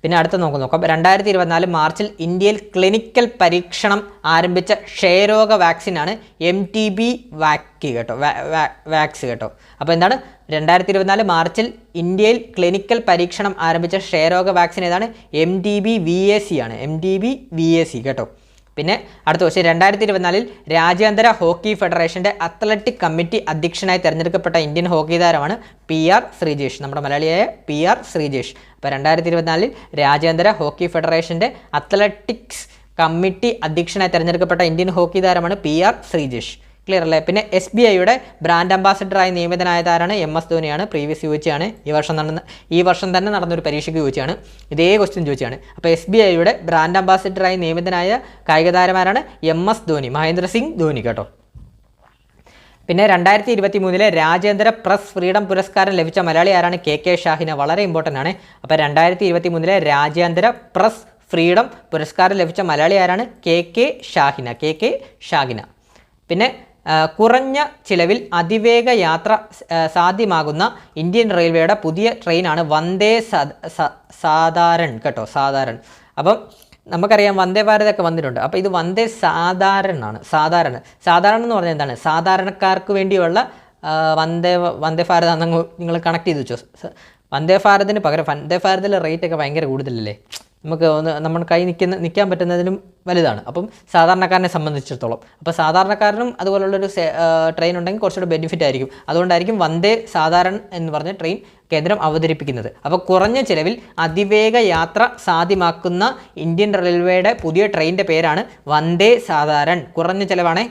പിന്നെ അടുത്ത് നോക്കാം. 2024 മാർച്ചിൽ ഇന്ത്യയിൽ ക്ലിനിക്കൽ പരീക്ഷണം ആരംഭിച്ച ക്ഷയരോഗ വാക്സിനാണ് MTB വാക്സ് കേട്ടോ. വാക്സ് കേട്ടോ. അപ്പോൾ എന്താണ്? 2024 മാർച്ചിൽ ഇന്ത്യയിൽ ക്ലിനിക്കൽ പരീക്ഷണം ആരംഭിച്ച ക്ഷയരോഗ വാക്സിൻ ഏതാണ്? MTB VAC ആണ്. MTB VAC കേട്ടോ. പിന്നെ അടുത്ത ക്വസ്റ്റ്യൻ, 2024 രാജ്യാന്തര ഹോക്കി ഫെഡറേഷൻ്റെ അത്ലറ്റിക് കമ്മിറ്റി അധ്യക്ഷനായി തിരഞ്ഞെടുക്കപ്പെട്ട ഇന്ത്യൻ ഹോക്കി താരമാണ് PR ശ്രീജേഷ്. നമ്മുടെ മലയാളിയായ PR ശ്രീജേഷ്. അപ്പോൾ 2024 രാജ്യാന്തര ഹോക്കി ഫെഡറേഷൻ്റെ അത്ലറ്റിക്സ് കമ്മിറ്റി അധ്യക്ഷനായി തിരഞ്ഞെടുക്കപ്പെട്ട ഇന്ത്യൻ ഹോക്കി താരമാണ് PR ശ്രീജേഷ്. ക്ലിയർ അല്ലേ? പിന്നെ SBIയുടെ ബ്രാൻഡ് അംബാസിഡറായി നിയമിതനായതാരാണ്? MS ധോണിയാണ്. പ്രീവിയസ് ചോദിച്ചാണ്, ഈ വർഷം തന്നെ നടന്നൊരു പരീക്ഷയ്ക്ക് ചോദിച്ചാണ്, ഇതേ ക്വസ്റ്റ്യൻ ചോദിച്ചാണ്. അപ്പോൾ SBIയുടെ ബ്രാൻഡ് അംബാസിഡറായി നിയമിതനായ കായിക താരമാരാണ്? MS ധോണി, മഹേന്ദ്ര സിംഗ് ധോണി കേട്ടോ. പിന്നെ 2023 രാജ്യാന്തര പ്രസ് ഫ്രീഡം പുരസ്കാരം ലഭിച്ച മലയാളി ആരാണ്? KK ഷാഹിന. വളരെ ഇമ്പോർട്ടൻ്റ് ആണ്. അപ്പോൾ 2023 രാജ്യാന്തര പ്രസ് ഫ്രീഡം പുരസ്കാരം ലഭിച്ച മലയാളി ആരാണ്? KK ഷാഹിന. പിന്നെ കുറഞ്ഞ ചിലവിൽ അതിവേഗ യാത്ര സാധ്യമാകുന്ന ഇന്ത്യൻ റെയിൽവേയുടെ പുതിയ ട്രെയിനാണ് വന്ദേ സാധാരൺ കേട്ടോ. സാധാരൺ. അപ്പം നമുക്കറിയാം വന്ദേ ഭാരതൊക്കെ വന്നിട്ടുണ്ട്. അപ്പോൾ ഇത് വന്ദേ സാധാരണാണ്. സാധാരണ എന്ന് പറഞ്ഞാൽ എന്താണ്? സാധാരണക്കാർക്ക് വേണ്ടിയുള്ള വന്ദേ ഭാരത് അന്നങ്ങ് നിങ്ങൾ കണക്ട് ചെയ്ത് വെച്ചോ. വന്ദേ ഭാരതിന് പകരം വന്ദേ ഭാരതിലെ റേറ്റ് ഒക്കെ ഭയങ്കര കൂടുതലല്ലേ? നമുക്ക് നമ്മൾ നിൽക്കാൻ പറ്റുന്നതിനും വലുതാണ്. അപ്പം സാധാരണക്കാരനെ സംബന്ധിച്ചിടത്തോളം, അപ്പോൾ സാധാരണക്കാരനും അതുപോലുള്ളൊരു ട്രെയിൻ ഉണ്ടെങ്കിൽ കുറച്ചുകൂടെ ബെനിഫിറ്റ് ആയിരിക്കും. അതുകൊണ്ടായിരിക്കും വന്ദേ സാധാരണ എന്ന് പറഞ്ഞ ട്രെയിൻ കേന്ദ്രം അവതരിപ്പിക്കുന്നത്. അപ്പോൾ കുറഞ്ഞ ചിലവിൽ അതിവേഗ യാത്ര സാധ്യമാക്കുന്ന ഇന്ത്യൻ റെയിൽവേയുടെ പുതിയ ട്രെയിനിൻ്റെ പേരാണ് വന്ദേ സാധാരൺ. കുറഞ്ഞ ചിലവാണ്,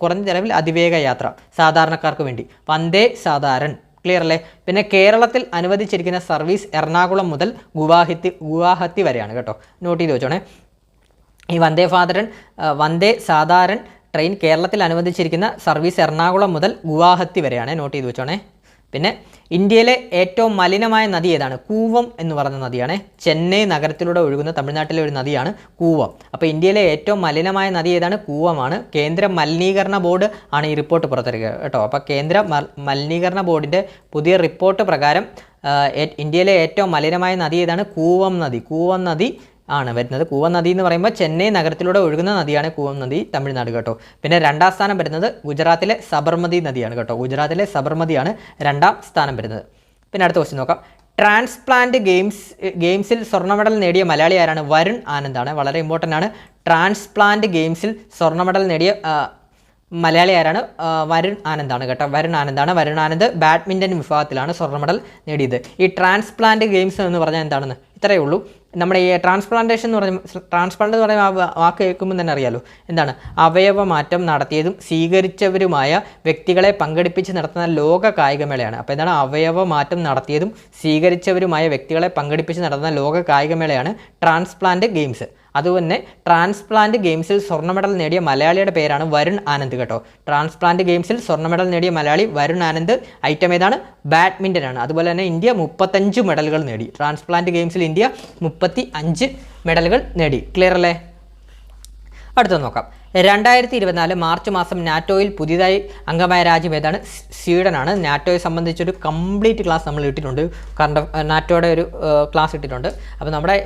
കുറഞ്ഞ ചിലവിൽ അതിവേഗ യാത്ര സാധാരണക്കാർക്ക് വേണ്ടി വന്ദേ സാധാരൺ. ക്ലിയർ അല്ലേ? പിന്നെ കേരളത്തിൽ അനുവദിച്ചിരിക്കുന്ന സർവീസ് എറണാകുളം മുതൽ ഗുവാഹത്തി വരെയാണ് കേട്ടോ. നോട്ട് ചെയ്ത് വെച്ചോണേ. ഈ വന്ദേ സാധാരൺ ട്രെയിൻ കേരളത്തിൽ അനുവദിച്ചിരിക്കുന്ന സർവീസ് എറണാകുളം മുതൽ ഗുവാഹത്തി വരെയാണ്. നോട്ട് ചെയ്ത് വെച്ചോണേ. പിന്നെ ഇന്ത്യയിലെ ഏറ്റവും മലിനമായ നദി ഏതാണ്? കൂവം എന്ന് പറയുന്ന നദിയാണ്. ചെന്നൈ നഗരത്തിലൂടെ ഒഴുകുന്ന തമിഴ്നാട്ടിലെ ഒരു നദിയാണ് കൂവം. അപ്പോൾ ഇന്ത്യയിലെ ഏറ്റവും മലിനമായ നദി ഏതാണ്? കൂവമാണ്. കേന്ദ്ര മലിനീകരണ ബോർഡ് ആണ് ഈ റിപ്പോർട്ട് പുറത്തിറക്കുക കേട്ടോ. അപ്പോൾ കേന്ദ്ര മലിനീകരണ ബോർഡിൻ്റെ പുതിയ റിപ്പോർട്ട് പ്രകാരം ഇന്ത്യയിലെ ഏറ്റവും മലിനമായ നദി ഏതാണ്? കൂവം നദി ആണ് വരുന്നത്. കൂവം നദി എന്ന് പറയുമ്പോൾ ചെന്നൈ നഗരത്തിലൂടെ ഒഴുകുന്ന നദിയാണ് കൂവം നദി, തമിഴ്നാട് കേട്ടോ. പിന്നെ രണ്ടാം സ്ഥാനം വരുന്നത് ഗുജറാത്തിലെ സബർമതി നദിയാണ് കേട്ടോ. ഗുജറാത്തിലെ സബർമതിയാണ് രണ്ടാം സ്ഥാനം വരുന്നത്. പിന്നെ അടുത്ത ക്വസ്റ്റ്യൻ നോക്കാം. ട്രാൻസ്പ്ലാന്റ് ഗെയിംസിൽ സ്വർണ്ണ മെഡൽ നേടിയ മലയാളി ആരാണ്? വരുൺ ആനന്ദാണ്. വളരെ ഇമ്പോർട്ടൻ്റ് ആണ്. ട്രാൻസ്പ്ലാന്റ് ഗെയിംസിൽ സ്വർണ്ണ മെഡൽ നേടിയ മലയാളി ആരാണ്? വരുൺ ആനന്ദാണ് കേട്ടോ. വരുൺ ആനന്ദ് ബാഡ്മിൻ്റൺ വിഭാഗത്തിലാണ് സ്വർണ്ണ മെഡൽ നേടിയത്. ഈ ട്രാൻസ്പ്ലാന്റ് ഗെയിംസ് എന്ന് പറഞ്ഞാൽ എന്താണെന്ന് ഇത്രയേ ഉള്ളൂ. നമ്മുടെ ഈ ട്രാൻസ്പ്ലാന്റ് എന്ന് പറയുന്ന വാക്ക് കേൾക്കുമ്പോൾ തന്നെ അറിയാലോ എന്താണ്? അവയവമാറ്റം നടത്തിയതും സ്വീകരിച്ചവരുമായ വ്യക്തികളെ പങ്കെടുപ്പിച്ച് നടത്തുന്ന ലോക കായികമേളയാണ്. അപ്പോൾ എന്താണ്? അവയവമാറ്റം നടത്തിയതും സ്വീകരിച്ചവരുമായ വ്യക്തികളെ പങ്കെടുപ്പിച്ച് നടത്തുന്ന ലോക കായികമേളയാണ് ട്രാൻസ്പ്ലാന്റ് ഗെയിംസ്. അതുപോലെ ട്രാൻസ്പ്ലാന്റ് ഗെയിംസിൽ സ്വർണ്ണ മെഡൽ നേടിയ മലയാളിയുടെ പേരാണ് വരുൺ ആനന്ദ് കേട്ടോ. ട്രാൻസ്പ്ലാന്റ് ഗെയിംസിൽ സ്വർണ്ണ മെഡൽ നേടിയ മലയാളി വരുൺ ആനന്ദ്. ഐറ്റം ഏതാണ്? ബാഡ്മിൻ്റൺ ആണ്. അതുപോലെ തന്നെ ഇന്ത്യ 35 മെഡലുകൾ നേടി. ട്രാൻസ്പ്ലാന്റ് ഗെയിംസിൽ ഇന്ത്യ 35 മെഡലുകൾ നേടി. ക്ലിയർ അല്ലേ? അടുത്ത നോക്കാം. 2024 മാർച്ച് മാസം നാറ്റോയിൽ പുതിയതായി അംഗമായ രാജ്യം ഏതാണ്? സ്വീഡനാണ്. നാറ്റോയെ സംബന്ധിച്ചൊരു കംപ്ലീറ്റ് ക്ലാസ് നമ്മൾ ഇട്ടിട്ടുണ്ട്. കാരണം നാറ്റോയുടെ ഒരു ക്ലാസ് ഇട്ടിട്ടുണ്ട്. അപ്പോൾ നമ്മുടെ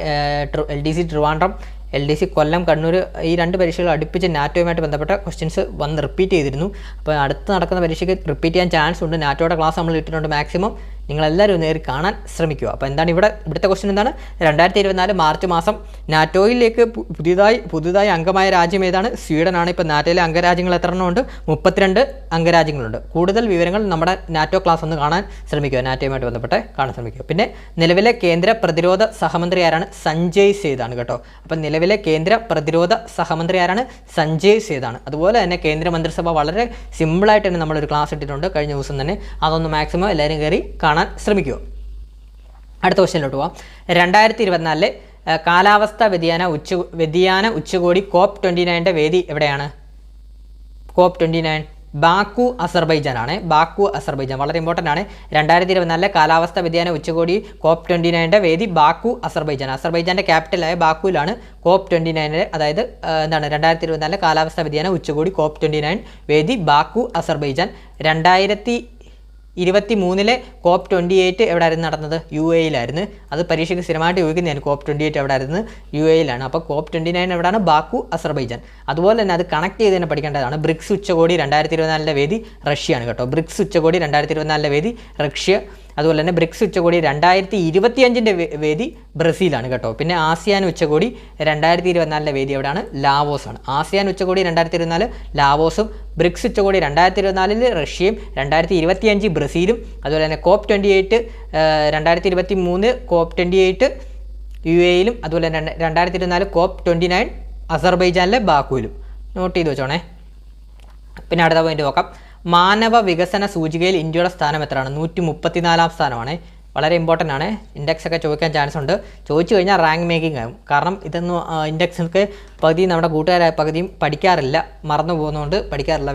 LDC ട്രിവാൻഡ്രം, LDC കൊല്ലം, കണ്ണൂർ ഈ 2 പരീക്ഷകൾ അടുപ്പിച്ച് നാറ്റോയുമായിട്ട് ബന്ധപ്പെട്ട ക്വസ്റ്റ്യൻസ് വന്ന് റിപ്പീറ്റ് ചെയ്തിരുന്നു. അപ്പോൾ അടുത്ത് നടക്കുന്ന പരീക്ഷയ്ക്ക് റിപ്പീറ്റ് ചെയ്യാൻ ചാൻസ് ഉണ്ട്. നാറ്റോയുടെ ക്ലാസ് നമ്മൾ ഇട്ടിട്ടുണ്ട്. മാക്സിമം നിങ്ങളെല്ലാവരും നേരി കാണാൻ ശ്രമിക്കുക. അപ്പോൾ എന്താണ് ഇവിടുത്തെ ക്വസ്റ്റ്യൻ എന്താണ്? 2024 മാർച്ച് മാസം നാറ്റോയിലേക്ക് പുതിയതായി അംഗമായ രാജ്യം ഏതാണ്? സ്വീഡനാണ്. ഇപ്പോൾ നാറ്റോയിലെ അംഗരാജ്യങ്ങൾ എത്ര എണ്ണമുണ്ട്? 32 അംഗരാജ്യങ്ങളുണ്ട്. കൂടുതൽ വിവരങ്ങൾ നമ്മുടെ നാറ്റോ ക്ലാസ് ഒന്ന് കാണാൻ ശ്രമിക്കുക. നാറ്റോയുമായിട്ട് ബന്ധപ്പെട്ട് കാണാൻ ശ്രമിക്കുക. പിന്നെ നിലവിലെ കേന്ദ്ര പ്രതിരോധ സഹമന്ത്രി ആരാണ്? സഞ്ജയ് സേതാണ് കേട്ടോ. അപ്പം നിലവിലെ കേന്ദ്ര പ്രതിരോധ സഹമന്ത്രി ആരാണ്? സഞ്ജയ് സേതാണ്. അതുപോലെ തന്നെ കേന്ദ്ര മന്ത്രിസഭ വളരെ സിമ്പിളായിട്ട് തന്നെ നമ്മളൊരു ക്ലാസ് ഇട്ടിട്ടുണ്ട് കഴിഞ്ഞ ദിവസം തന്നെ. അതൊന്ന് മാക്സിമം എല്ലാവരും കയറി കാണാൻ ശ്രമിക്കുക. അടുത്ത ക്വസ്റ്റ്യനിലോട്ട് പോവാം. 2024 കാലാവസ്ഥാ വ്യതിയാന ഉച്ചകോടി COP29 വേദി എവിടെയാണ്? COP29 ബാക്കു അസർബൈജാൻ ആണ്. വളരെ ഇമ്പോർട്ടൻ്റ് ആണ്. 2024 കാലാവസ്ഥാ വ്യതിയാന ഉച്ചകോടി COP29 വേദി ബാക്കു അസർബൈജാൻ്റെ ക്യാപിറ്റലായ ബാക്കുവിലാണ് COP29 അതായത് എന്താണ് 2024 കാലാവസ്ഥാ വ്യതിയാന ഉച്ചകോടി COP29 വേദി ബാക്കു അസർബൈജാൻ. 2023 COP28 എവിടെയായിരുന്നു നടന്നത്? UAE അത് പരീക്ഷയ്ക്ക് സ്ഥിരമായിട്ട് ചോദിക്കുന്നതാണ്. COP28 എവിടെയായിരുന്നു? UAE. അപ്പോൾ COP29 എവിടെയാണ്? Baku Azerbaijan. അതുപോലെ തന്നെ അത് കണക്ട് ചെയ്ത് തന്നെ പഠിക്കേണ്ടതാണ്. ബ്രിക്സ് ഉച്ചകോടി 2024 വേദി റഷ്യയാണ് കേട്ടോ. ബ്രിക്സ് ഉച്ചകോടി 2024 വേദി റഷ്യ. അതുപോലെ തന്നെ ബ്രിക്സ് ഉച്ചകോടി 2025 വേദി ബ്രസീലാണ് കേട്ടോ. പിന്നെ ആസിയാൻ ഉച്ചകോടി 2024 വേദി എവിടെയാണ്? ലാവോസാണ്. ആസിയാൻ ഉച്ചകോടി 2024 ലാവോസും, ബ്രിക്സ് ഉച്ചകോടി 2024 റഷ്യയും, 2025 ബ്രസീലും. അതുപോലെ തന്നെ COP28 2023 COP28 UAE-യിലും. അതുപോലെ തന്നെ 2024 COP29 അസർബൈജാനിലെ ബാക്കുവിലും. നോട്ട് ചെയ്ത് വെച്ചോണേ. പിന്നെ അടുത്ത പോയിന്റ് നോക്കാം. മാനവ വികസന സൂചികയിൽ ഇന്ത്യയുടെ സ്ഥാനം എത്രയാണ്? 134 സ്ഥാനമാണ്. വളരെ ഇമ്പോർട്ടൻ്റ് ആണ്. ഇൻഡെക്സ് ഒക്കെ ചോദിക്കാൻ ചാൻസ് ഉണ്ട്. ചോദിച്ചു കഴിഞ്ഞാൽ റാങ്ക് മേക്കിംഗ് ആകും. കാരണം ഇതൊന്നും ഇൻഡെക്സൊക്കെ പകുതി നമ്മുടെ കൂട്ടുകാരായ പകുതിയും പഠിക്കാറില്ല, മറന്നു പോകുന്നതുകൊണ്ട് പഠിക്കാറില്ല,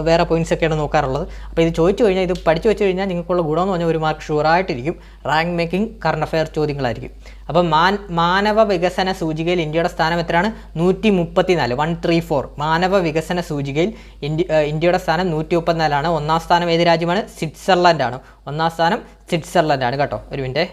വേറെ പോയിൻറ്റ്സ് ഒക്കെയാണ് നോക്കാറുള്ളത്. അപ്പോൾ ഇത് ചോദിച്ചു കഴിഞ്ഞാൽ, ഇത് പഠിച്ചു വെച്ച് കഴിഞ്ഞാൽ നിങ്ങൾക്കുള്ള ഗുണമെന്ന് പറഞ്ഞാൽ ഒരു മാർക്ക് ഷുവറായിട്ടിരിക്കും. റാങ്ക് മേക്കിംഗ് കറണ്ട് അഫെയർ ചോദ്യങ്ങളായിരിക്കും. അപ്പം മാനവ വികസന സൂചികയിൽ ഇന്ത്യയുടെ സ്ഥാനം എത്രയാണ്? 134, 134. മാനവ വികസന സൂചികയിൽ ഇന്ത്യയുടെ സ്ഥാനം 134ആണ്. ഒന്നാം സ്ഥാനം ഏത് രാജ്യമാണ്? സ്വിറ്റ്സർലൻഡാണ്. ഒന്നാം സ്ഥാനം സ്വിറ്റ്സർലൻഡാണ് കേട്ടോ. ഒരു മിനിറ്റ്.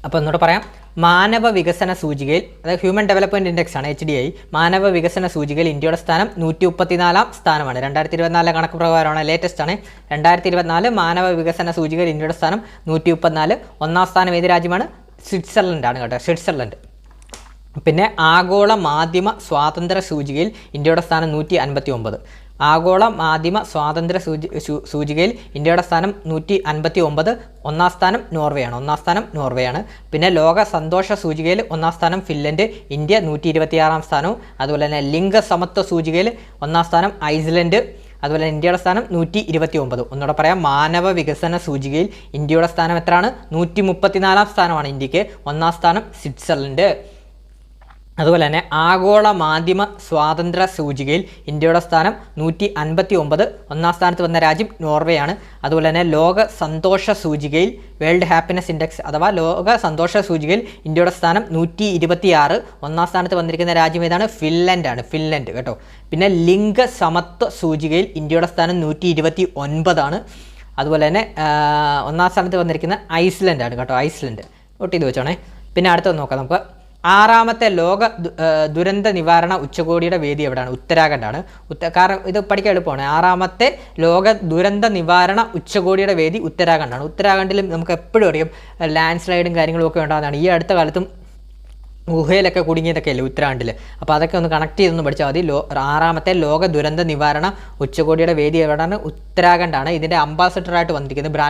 അപ്പോൾ ഒന്നുകൂടെ പറയാം. മാനവ വികസന സൂചികയിൽ, അതായത് ഹ്യൂമൻ ഡെവലപ്മെൻറ്റ് ഇൻഡെക്സ് ആണ്, HDI. മാനവ വികസന സൂചികയിൽ ഇന്ത്യയുടെ സ്ഥാനം 134 സ്ഥാനമാണ്. 2024 കണക്ക് പ്രകാരമാണ്, ലേറ്റസ്റ്റ് ആണ്. 2024 മാനവ വികസന സൂചികയിൽ ഇന്ത്യയുടെ സ്ഥാനം 134. ഒന്നാം സ്ഥാനം ഏത് രാജ്യമാണ്? സ്വിറ്റ്സർലൻഡാണ് കേട്ടോ, സ്വിറ്റ്സർലൻഡ്. പിന്നെ ആഗോള മാധ്യമ സ്വാതന്ത്ര്യ സൂചികയിൽ ഇന്ത്യയുടെ സ്ഥാനം 159. ആഗോള മാധ്യമ സ്വാതന്ത്ര്യ സൂചികയിൽ ഇന്ത്യയുടെ സ്ഥാനം 159. ഒന്നാം സ്ഥാനം നോർവേയാണ്. പിന്നെ ലോക സന്തോഷ സൂചികയിൽ ഒന്നാം സ്ഥാനം ഫിൻലൻഡ്, ഇന്ത്യ 126 സ്ഥാനവും. അതുപോലെ തന്നെ ലിംഗസമത്വ സൂചികയിൽ ഒന്നാം സ്ഥാനം ഐസ്ലൻഡ്, അതുപോലെ ഇന്ത്യയുടെ സ്ഥാനം 129. ഒന്നുകൂടെ പറയാം. മാനവ വികസന സൂചികയിൽ ഇന്ത്യയുടെ സ്ഥാനം എത്രയാണ്? 134 സ്ഥാനമാണ് ഇന്ത്യക്ക്. ഒന്നാം സ്ഥാനം സ്വിറ്റ്സർലൻഡ്. അതുപോലെ തന്നെ ആഗോള മാധ്യമ സ്വാതന്ത്ര്യ സൂചികയിൽ ഇന്ത്യയുടെ സ്ഥാനം 159. ഒന്നാം സ്ഥാനത്ത് വന്ന രാജ്യം നോർവേയാണ്. അതുപോലെ തന്നെ ലോക സന്തോഷ സൂചികയിൽ, വേൾഡ് ഹാപ്പിനെസ് ഇൻഡെക്സ് അഥവാ ലോക സന്തോഷ സൂചികയിൽ ഇന്ത്യയുടെ സ്ഥാനം 126. ഒന്നാം സ്ഥാനത്ത് വന്നിരിക്കുന്ന രാജ്യം ഏതാണ്? ഫിൻലൻഡ് കേട്ടോ. പിന്നെ ലിംഗസമത്വ സൂചികയിൽ ഇന്ത്യയുടെ സ്ഥാനം 129. അതുപോലെ തന്നെ ഒന്നാം സ്ഥാനത്ത് വന്നിരിക്കുന്ന ഐസ്ലൻഡാണ് കേട്ടോ, ഐസ്ലൻഡ്. നോട്ട് ചെയ്ത് വെച്ചോണേ. പിന്നെ അടുത്തത് നോക്കാം നമുക്ക്. 6ാമത്തെ ലോക ദുരന്ത നിവാരണ ഉച്ചകോടിയുടെ വേദി എവിടെയാണ്? ഉത്തരാഖണ്ഡാണ്. കാരണം ഇത് പഠിക്കാൻ എളുപ്പമാണ്. 6ാമത്തെ ലോക ദുരന്ത നിവാരണ ഉച്ചകോടിയുടെ വേദി ഉത്തരാഖണ്ഡാണ്. ഉത്തരാഖണ്ഡിലും നമുക്ക് എപ്പോഴും അറിയാം ലാൻഡ് സ്ലൈഡും കാര്യങ്ങളും ഒക്കെ ഉണ്ടാകുന്നതാണ്. ഈ അടുത്ത കാലത്തും ഗുഹയിലൊക്കെ കുടുങ്ങിയതൊക്കെ അല്ലേ ഉത്തരാഖണ്ഡിൽ. അപ്പോൾ അതൊക്കെ ഒന്ന് കണക്ട് ചെയ്തൊന്ന് പഠിച്ചാൽ മതി. 6ാമത്തെ ലോക ദുരന്ത നിവാരണ ഉച്ചകോടിയുടെ വേദി എവിടെയാണ്? ഉത്തരാഖണ്ഡാണ്. ഇതിൻ്റെ അംബാസഡറായിട്ട് വന്നിരിക്കുന്നത്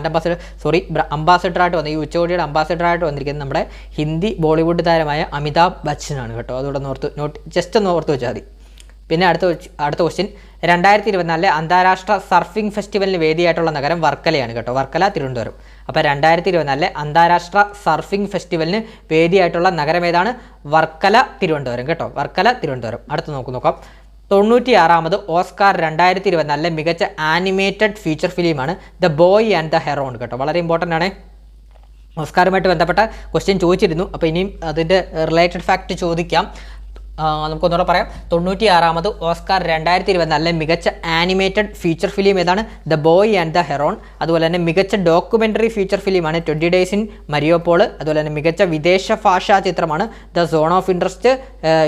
അംബാസഡറായിട്ട് ഈ ഉച്ചകോടിയുടെ അംബാസഡറായിട്ട് വന്നിരിക്കുന്നത് നമ്മുടെ ഹിന്ദി ബോളിവുഡ് താരമായ അമിതാഭ് ബച്ചനാണ് കേട്ടോ. അതുകൂടെ ജസ്റ്റ് ഒന്ന് ഓർത്ത് വെച്ചാൽ മതി. പിന്നെ അടുത്ത ക്വസ്റ്റ്യൻ. 2024 അന്താരാഷ്ട്ര സർഫിംഗ് ഫെസ്റ്റിവലിന് വേദിയായിട്ടുള്ള നഗരം വർക്കലയാണ് കേട്ടോ. വർക്കല, തിരുവനന്തപുരം. അപ്പോൾ 2024 അന്താരാഷ്ട്ര സർഫിംഗ് ഫെസ്റ്റിവലിന് വേദിയായിട്ടുള്ള നഗരം ഏതാണ്? വർക്കല, തിരുവനന്തപുരം കേട്ടോ. വർക്കല, തിരുവനന്തപുരം. അടുത്ത് നോക്കാം. 96ാമത് ഓസ്കാർ 2024 മികച്ച ആനിമേറ്റഡ് ഫീച്ചർ ഫിലിമാണ് the boy and the heron കേട്ടോ. വളരെ ഇമ്പോർട്ടൻ്റ് ആണ്. ഓസ്കാറുമായിട്ട് ബന്ധപ്പെട്ട ക്വസ്റ്റ്യൻ ചോദിച്ചിരുന്നു. അപ്പോൾ ഇനിയും അതിൻ്റെ റിലേറ്റഡ് ഫാക്റ്റ് ചോദിക്കാം. നമുക്കൊന്നുകൂടെ പറയാം. 96ാമത് ഓസ്കാർ 2024 മികച്ച ആനിമേറ്റഡ് ഫീച്ചർ ഫിലിം ഏതാണ്? The boy and the heron. അതുപോലെ തന്നെ മികച്ച ഡോക്യുമെൻ്ററി ഫീച്ചർ ഫിലിമാണ് 20 Days in Mariupol. അതുപോലെ തന്നെ മികച്ച വിദേശ ഭാഷാ ചിത്രമാണ് the zone of interest,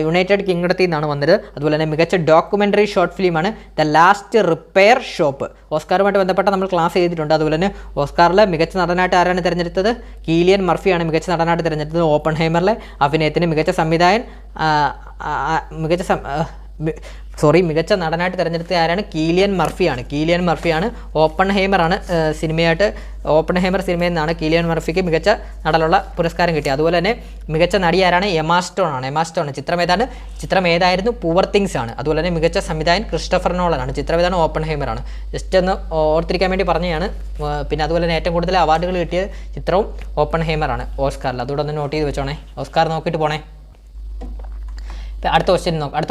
United കിങ്ഡത്തിൽ നിന്നാണ് വന്നത്. അതുപോലെ തന്നെ മികച്ച ഡോക്യുമെൻ്ററി ഷോർട്ട് ഫിലിമാണ് ദ ലാസ്റ്റ് റിപ്പയർ ഷോപ്പ്. ഓസ്കാറുമായിട്ട് ബന്ധപ്പെട്ട നമ്മൾ ക്ലാസ് ചെയ്തിട്ടുണ്ട്. അതുപോലെ തന്നെ ഓസ്കാറിലെ മികച്ച നടനായിട്ട് ആരാണ് തിരഞ്ഞെടുത്തത്? കീലിയൻ മർഫിയാണ് മികച്ച നടനായിട്ട് തിരഞ്ഞെടുത്തത്. ഓപ്പൺഹൈമറിലെ അഭിനയത്തിന് മികച്ച സംവിധായകൻ മികച്ച നടനായിട്ട് തിരഞ്ഞെടുത്ത ആരാണ്? കീലിയൻ മർഫിയാണ്. ഓപ്പൺഹൈമർ സിനിമയിൽ നിന്നാണ് കീലിയൻ മർഫിക്ക് മികച്ച നടനുള്ള പുരസ്കാരം കിട്ടിയത്. അതുപോലെ തന്നെ മികച്ച നടി ആരാണ്? എമാ സ്റ്റോൺ. ചിത്രം ഏതായിരുന്നു? പൂവർ തിങ്സ് ആണ്. അതുപോലെ തന്നെ മികച്ച സംവിധായകൻ ക്രിസ്റ്റഫർ നോളനാണ്. ചിത്രം ഏതാണ്? ഓപ്പൺഹൈമറാണ്. ജസ്റ്റ് ഒന്ന് ഓർത്തിരിക്കാൻ വേണ്ടി പറഞ്ഞതാണ്. പിന്നെ അതുപോലെ തന്നെ ഏറ്റവും കൂടുതൽ അവാർഡുകൾ കിട്ടിയ ചിത്രവും ഓപ്പൺഹൈമറാണ് ഓസ്കാറിൽ. അതുകൂടെ ഒന്ന് നോട്ട് ചെയ്ത് വെച്ചോണേ. ഓസ്കാർ നോക്കിയിട്ട് പോണേ. അടുത്ത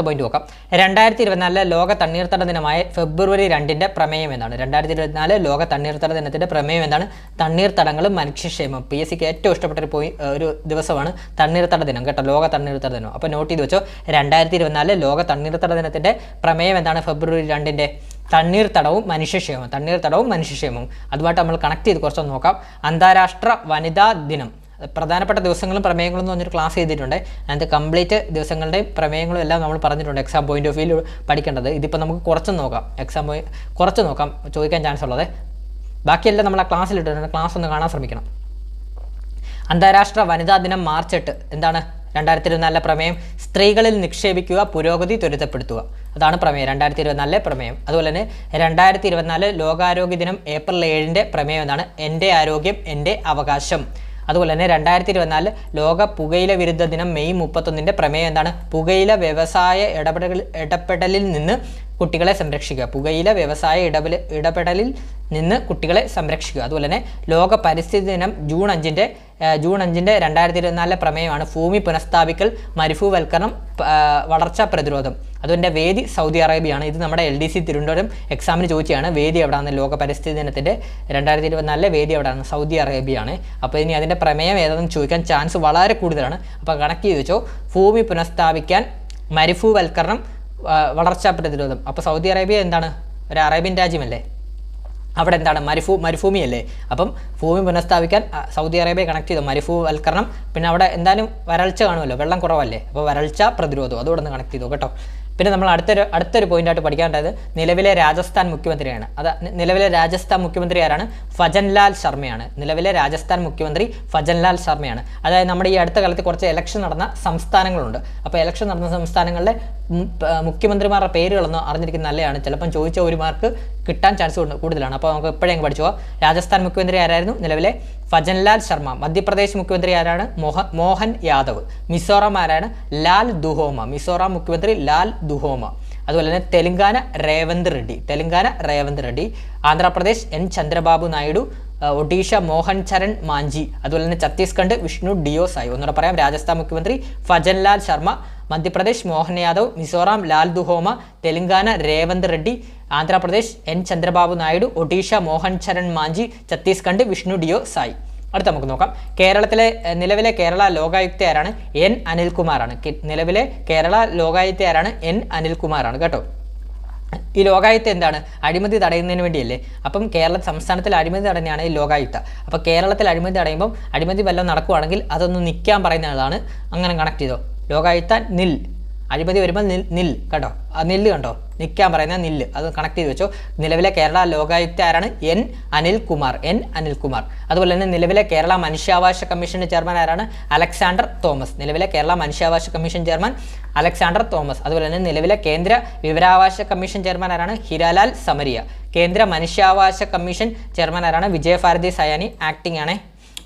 പോയിന്റ് നോക്കാം. 2024 ലോക തണ്ണീർത്തട ദിനമായ February 2 പ്രമേയം എന്താണ്? 2024 ലോക തണ്ണീർത്തട ദിനത്തിൻ്റെ പ്രമേയം എന്താണ്? തണ്ണീർത്തടങ്ങളും മനുഷ്യക്ഷേമം. PSCക്ക് ഏറ്റവും ഇഷ്ടപ്പെട്ട ഒരു ദിവസമാണ് തണ്ണീർത്തട ദിനം കേട്ടോ, ലോക തണ്ണീർത്തട ദിനം. അപ്പോൾ നോട്ട് ചെയ്ത് വെച്ചോ. 2024 ലോക തണ്ണീർത്തട ദിനത്തിൻ്റെ പ്രമേയം എന്താണ്? February 2 തണ്ണീർത്തടവും മനുഷ്യക്ഷേമവും. അതുമായിട്ട് നമ്മൾ കണക്ട് ചെയ്ത് കുറച്ചൊന്ന് നോക്കാം. അന്താരാഷ്ട്ര വനിതാ ദിനം. പ്രധാനപ്പെട്ട ദിവസങ്ങളും പ്രമേയങ്ങളും എന്ന് പറഞ്ഞൊരു ക്ലാസ് ചെയ്തിട്ടുണ്ട്. അതിനകത്ത് കംപ്ലീറ്റ് ദിവസങ്ങളുടെയും പ്രമേയങ്ങളും എല്ലാം നമ്മൾ പറഞ്ഞിട്ടുണ്ട്. എക്സാം പോയിന്റ് ഓഫ് വ്യൂ പഠിക്കേണ്ടത്. ഇതിപ്പോൾ നമുക്ക് കുറച്ച് നോക്കാം, ചോദിക്കാൻ ചാൻസ് ഉള്ളത്. ബാക്കിയെല്ലാം നമ്മൾ ആ ക്ലാസ്സിലിട്ടുണ്ട്. ക്ലാസ് ഒന്ന് കാണാൻ ശ്രമിക്കണം. അന്താരാഷ്ട്ര വനിതാ ദിനം March 8 എന്താണ്? 2024 പ്രമേയം സ്ത്രീകളിൽ നിക്ഷേപിക്കുക, പുരോഗതി ത്വരിതപ്പെടുത്തുക. അതാണ് പ്രമേയം, 2024 പ്രമേയം. അതുപോലെ തന്നെ 2024 ലോകാരോഗ്യ ദിനം April 7 പ്രമേയം എന്താണ്? എൻ്റെ ആരോഗ്യം എൻ്റെ അവകാശം. അതുപോലെ തന്നെ 2024 ലോക പുകയില വിരുദ്ധ ദിനം മെയ് 31 പ്രമേയം എന്താണ്? പുകയില വ്യവസായ ഇടപെടലിൽ നിന്ന് കുട്ടികളെ സംരക്ഷിക്കുക. പുകയില വ്യവസായ ഇടപെടലിൽ നിന്ന് കുട്ടികളെ സംരക്ഷിക്കുക. അതുപോലെ തന്നെ ലോക പരിസ്ഥിതി ദിനം ജൂൺ 5 2024 പ്രമേയമാണ് ഭൂമി പുനഃസ്ഥാപിക്കൽ, മരുഭൂവൽക്കരണം, വളർച്ചാ പ്രതിരോധം. അതിൻ്റെ വേദി സൗദി അറേബ്യയാണ്. ഇത് നമ്മുടെ LDC തിരുവനന്തപുരം എക്സാമിന് ചോദിച്ചാണ് വേദി എവിടെയാണ് ലോക പരിസ്ഥിതി ദിനത്തിൻ്റെ 2024 വേദി എവിടെയാണ്? സൗദി അറേബ്യയാണ്. അപ്പോൾ ഇനി അതിൻ്റെ പ്രമേയം ഏതാണെന്ന് ചോദിക്കാൻ ചാൻസ് വളരെ കൂടുതലാണ്. അപ്പോൾ കണക്ട് ചെയ്ത് വെച്ചോ, ഭൂമി പുനഃസ്ഥാപിക്കാൻ, മരുഭൂവൽക്കരണം, വളർച്ചാ പ്രതിരോധം. അപ്പോൾ സൗദി അറേബ്യ എന്താണ്? ഒരു അറേബ്യൻ രാജ്യമല്ലേ? അവിടെ എന്താണ്? മരുഭൂമിയല്ലേ? അപ്പം ഭൂമി പുനഃസ്ഥാപിക്കാൻ സൗദി അറേബ്യ കണക്ട് ചെയ്തു. മരുഭൂവൽക്കരണം, പിന്നെ അവിടെ എന്തായാലും വരൾച്ച കാണുമല്ലോ, വെള്ളം കുറവല്ലേ, അപ്പോൾ വരൾച്ച പ്രതിരോധം അതോടെ ഒന്ന് കണക്ട് ചെയ്തു കേട്ടോ. പിന്നെ നമ്മൾ അടുത്തൊരു പോയിന്റായിട്ട് പഠിക്കാനുള്ളത് നിലവിലെ രാജസ്ഥാൻ മുഖ്യമന്ത്രിയാണ്. നിലവിലെ രാജസ്ഥാൻ മുഖ്യമന്ത്രി ആരാണ്? ഭജൻലാൽ ശർമ്മയാണ്. നിലവിലെ രാജസ്ഥാൻ മുഖ്യമന്ത്രി ഭജൻലാൽ ശർമ്മയാണ്. അതായത് നമ്മുടെ ഈ അടുത്ത കാലത്ത് കുറച്ച് ഇലക്ഷൻ നടന്ന സംസ്ഥാനങ്ങളുണ്ട്. അപ്പോൾ ഇലക്ഷൻ നടന്ന സംസ്ഥാനങ്ങളിലെ മുഖ്യമന്ത്രിമാരുടെ പേരുകളൊന്നും അറിഞ്ഞിരിക്കുന്നത് നല്ലതാണ്. ചിലപ്പം ചോദിച്ച ഒരു മാർക്ക് കിട്ടാൻ ചാൻസ് കൂടുതലാണ്. അപ്പോൾ നമുക്ക് എപ്പോഴെങ്കിലും പഠിച്ചോ. രാജസ്ഥാൻ മുഖ്യമന്ത്രി ആരായിരുന്നു? നിലവിലെ ഭജൻലാൽ ശർമ്മ. മധ്യപ്രദേശ് മുഖ്യമന്ത്രി ആരാണ്? മോഹൻ യാദവ്. മിസോറാം ആരാണ്? ലാൽ ദുഹോമ. മിസോറാം മുഖ്യമന്ത്രി ലാൽ ദുഹോമ. അതുപോലെ തന്നെ തെലങ്കാന രേവന്ത് റെഡ്ഡി. ആന്ധ്രാപ്രദേശ് N ചന്ദ്രബാബു നായിഡു. ഒഡീഷ മോഹൻ ചരൺ മാഞ്ചി. അതുപോലെ തന്നെ ഛത്തീസ്ഗഡ് വിഷ്ണു ഡിയോ സായി. ഒന്നുകൂടെ പറയാം, രാജസ്ഥാൻ മുഖ്യമന്ത്രി ഭജൻലാൽ ശർമ്മ, മധ്യപ്രദേശ് മോഹൻ യാദവ്, മിസോറാം ലാൽ ദുഹോമ, തെലങ്കാന രേവന്ത് റെഡ്ഡി, ആന്ധ്രാപ്രദേശ് N ചന്ദ്രബാബു നായിഡു, ഒഡീഷ മോഹൻ ചരൺ മാഞ്ചി, ഛത്തീസ്ഗഡ് വിഷ്ണു ഡിയോ സായി. അടുത്ത നമുക്ക് നോക്കാം. നിലവിലെ കേരള ലോകായുക്ത ആരാണ്? N അനിൽകുമാറാണ്. നിലവിലെ കേരള ലോകായുക്ത ആരാണ്? N അനിൽകുമാറാണ് കേട്ടോ. ഈ ലോകായുക്ത എന്താണ്? അഴിമതി തടയുന്നതിന് വേണ്ടിയല്ലേ? അപ്പം സംസ്ഥാനത്തിൽ അഴിമതി തടയുന്നതാണ് ഈ ലോകായുക്ത. അപ്പോൾ കേരളത്തിൽ അഴിമതി തടയുമ്പം അഴിമതി വല്ലതും നടക്കുകയാണെങ്കിൽ അതൊന്ന് നിൽക്കാൻ പറയുന്നതാണ്. അങ്ങനെ കണക്ട് ചെയ്തോ. ലോകായുക്ത നിൽ, അഴിമതി വരുമ്പോൾ നിൽ കേട്ടോ. ആ നെല്ല് കണ്ടോ, നിൽക്കാൻ പറയുന്ന നില്ല്, അത് കണക്ട് ചെയ്ത് വെച്ചോ. നിലവിലെ കേരള ലോകായുക്ത ആരാണ്? N അനിൽകുമാർ. അതുപോലെ തന്നെ നിലവിലെ കേരള മനുഷ്യാവകാശ കമ്മീഷന്റെ ചെയർമാൻ ആരാണ്? Alexander Thomas. നിലവിലെ കേരള മനുഷ്യാവകാശ കമ്മീഷൻ ചെയർമാൻ അലക്സാണ്ടർ തോമസ്. അതുപോലെ തന്നെ നിലവിലെ കേന്ദ്ര വിവരാവകാശ കമ്മീഷൻ ചെയർമാൻ ആരാണ്? ഹിരാലാൽ സമരിയ. കേന്ദ്ര മനുഷ്യാവകാശ കമ്മീഷൻ ചെയർമാൻ ആരാണ്? വിജയഭാരതി സയാനി, ആക്ടിംഗ് ആണ്.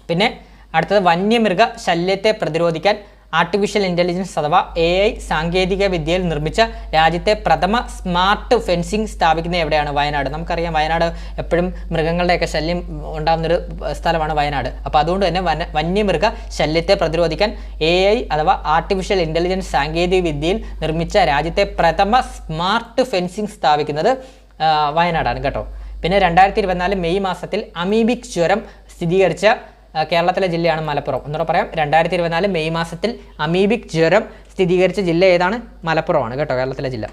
പിന്നെ അടുത്തത് വന്യമൃഗ ശല്യത്തെ പ്രതിരോധിക്കാൻ ആർട്ടിഫിഷ്യൽ ഇൻ്റലിജൻസ് അഥവാ AI സാങ്കേതിക വിദ്യയിൽ നിർമ്മിച്ച രാജ്യത്തെ പ്രഥമ സ്മാർട്ട് ഫെൻസിങ് സ്ഥാപിക്കുന്നത് എവിടെയാണ്? വയനാട്. നമുക്കറിയാം വയനാട് എപ്പോഴും മൃഗങ്ങളുടെയൊക്കെ ശല്യം ഉണ്ടാകുന്നൊരു സ്ഥലമാണ് വയനാട്. അപ്പോൾ അതുകൊണ്ട് തന്നെ വന്യമൃഗ ശല്യത്തെ പ്രതിരോധിക്കാൻ AI അഥവാ ആർട്ടിഫിഷ്യൽ ഇൻ്റലിജൻസ് സാങ്കേതിക വിദ്യയിൽ നിർമ്മിച്ച രാജ്യത്തെ പ്രഥമ സ്മാർട്ട് ഫെൻസിങ് സ്ഥാപിക്കുന്നത് വയനാടാണ് കേട്ടോ. പിന്നെ 2024 മെയ് മാസത്തിൽ അമീബിക് ജ്വരം സ്ഥിരീകരിച്ച കേരളത്തിലെ ജില്ലയാണ് മലപ്പുറം. ഒന്നുകൂടെ പറയാം, 2024 മെയ് മാസത്തിൽ അമീബിക് ജ്വരം സ്ഥിരീകരിച്ച ജില്ല ഏതാണ്? മലപ്പുറമാണ് കേട്ടോ, കേരളത്തിലെ ജില്ല.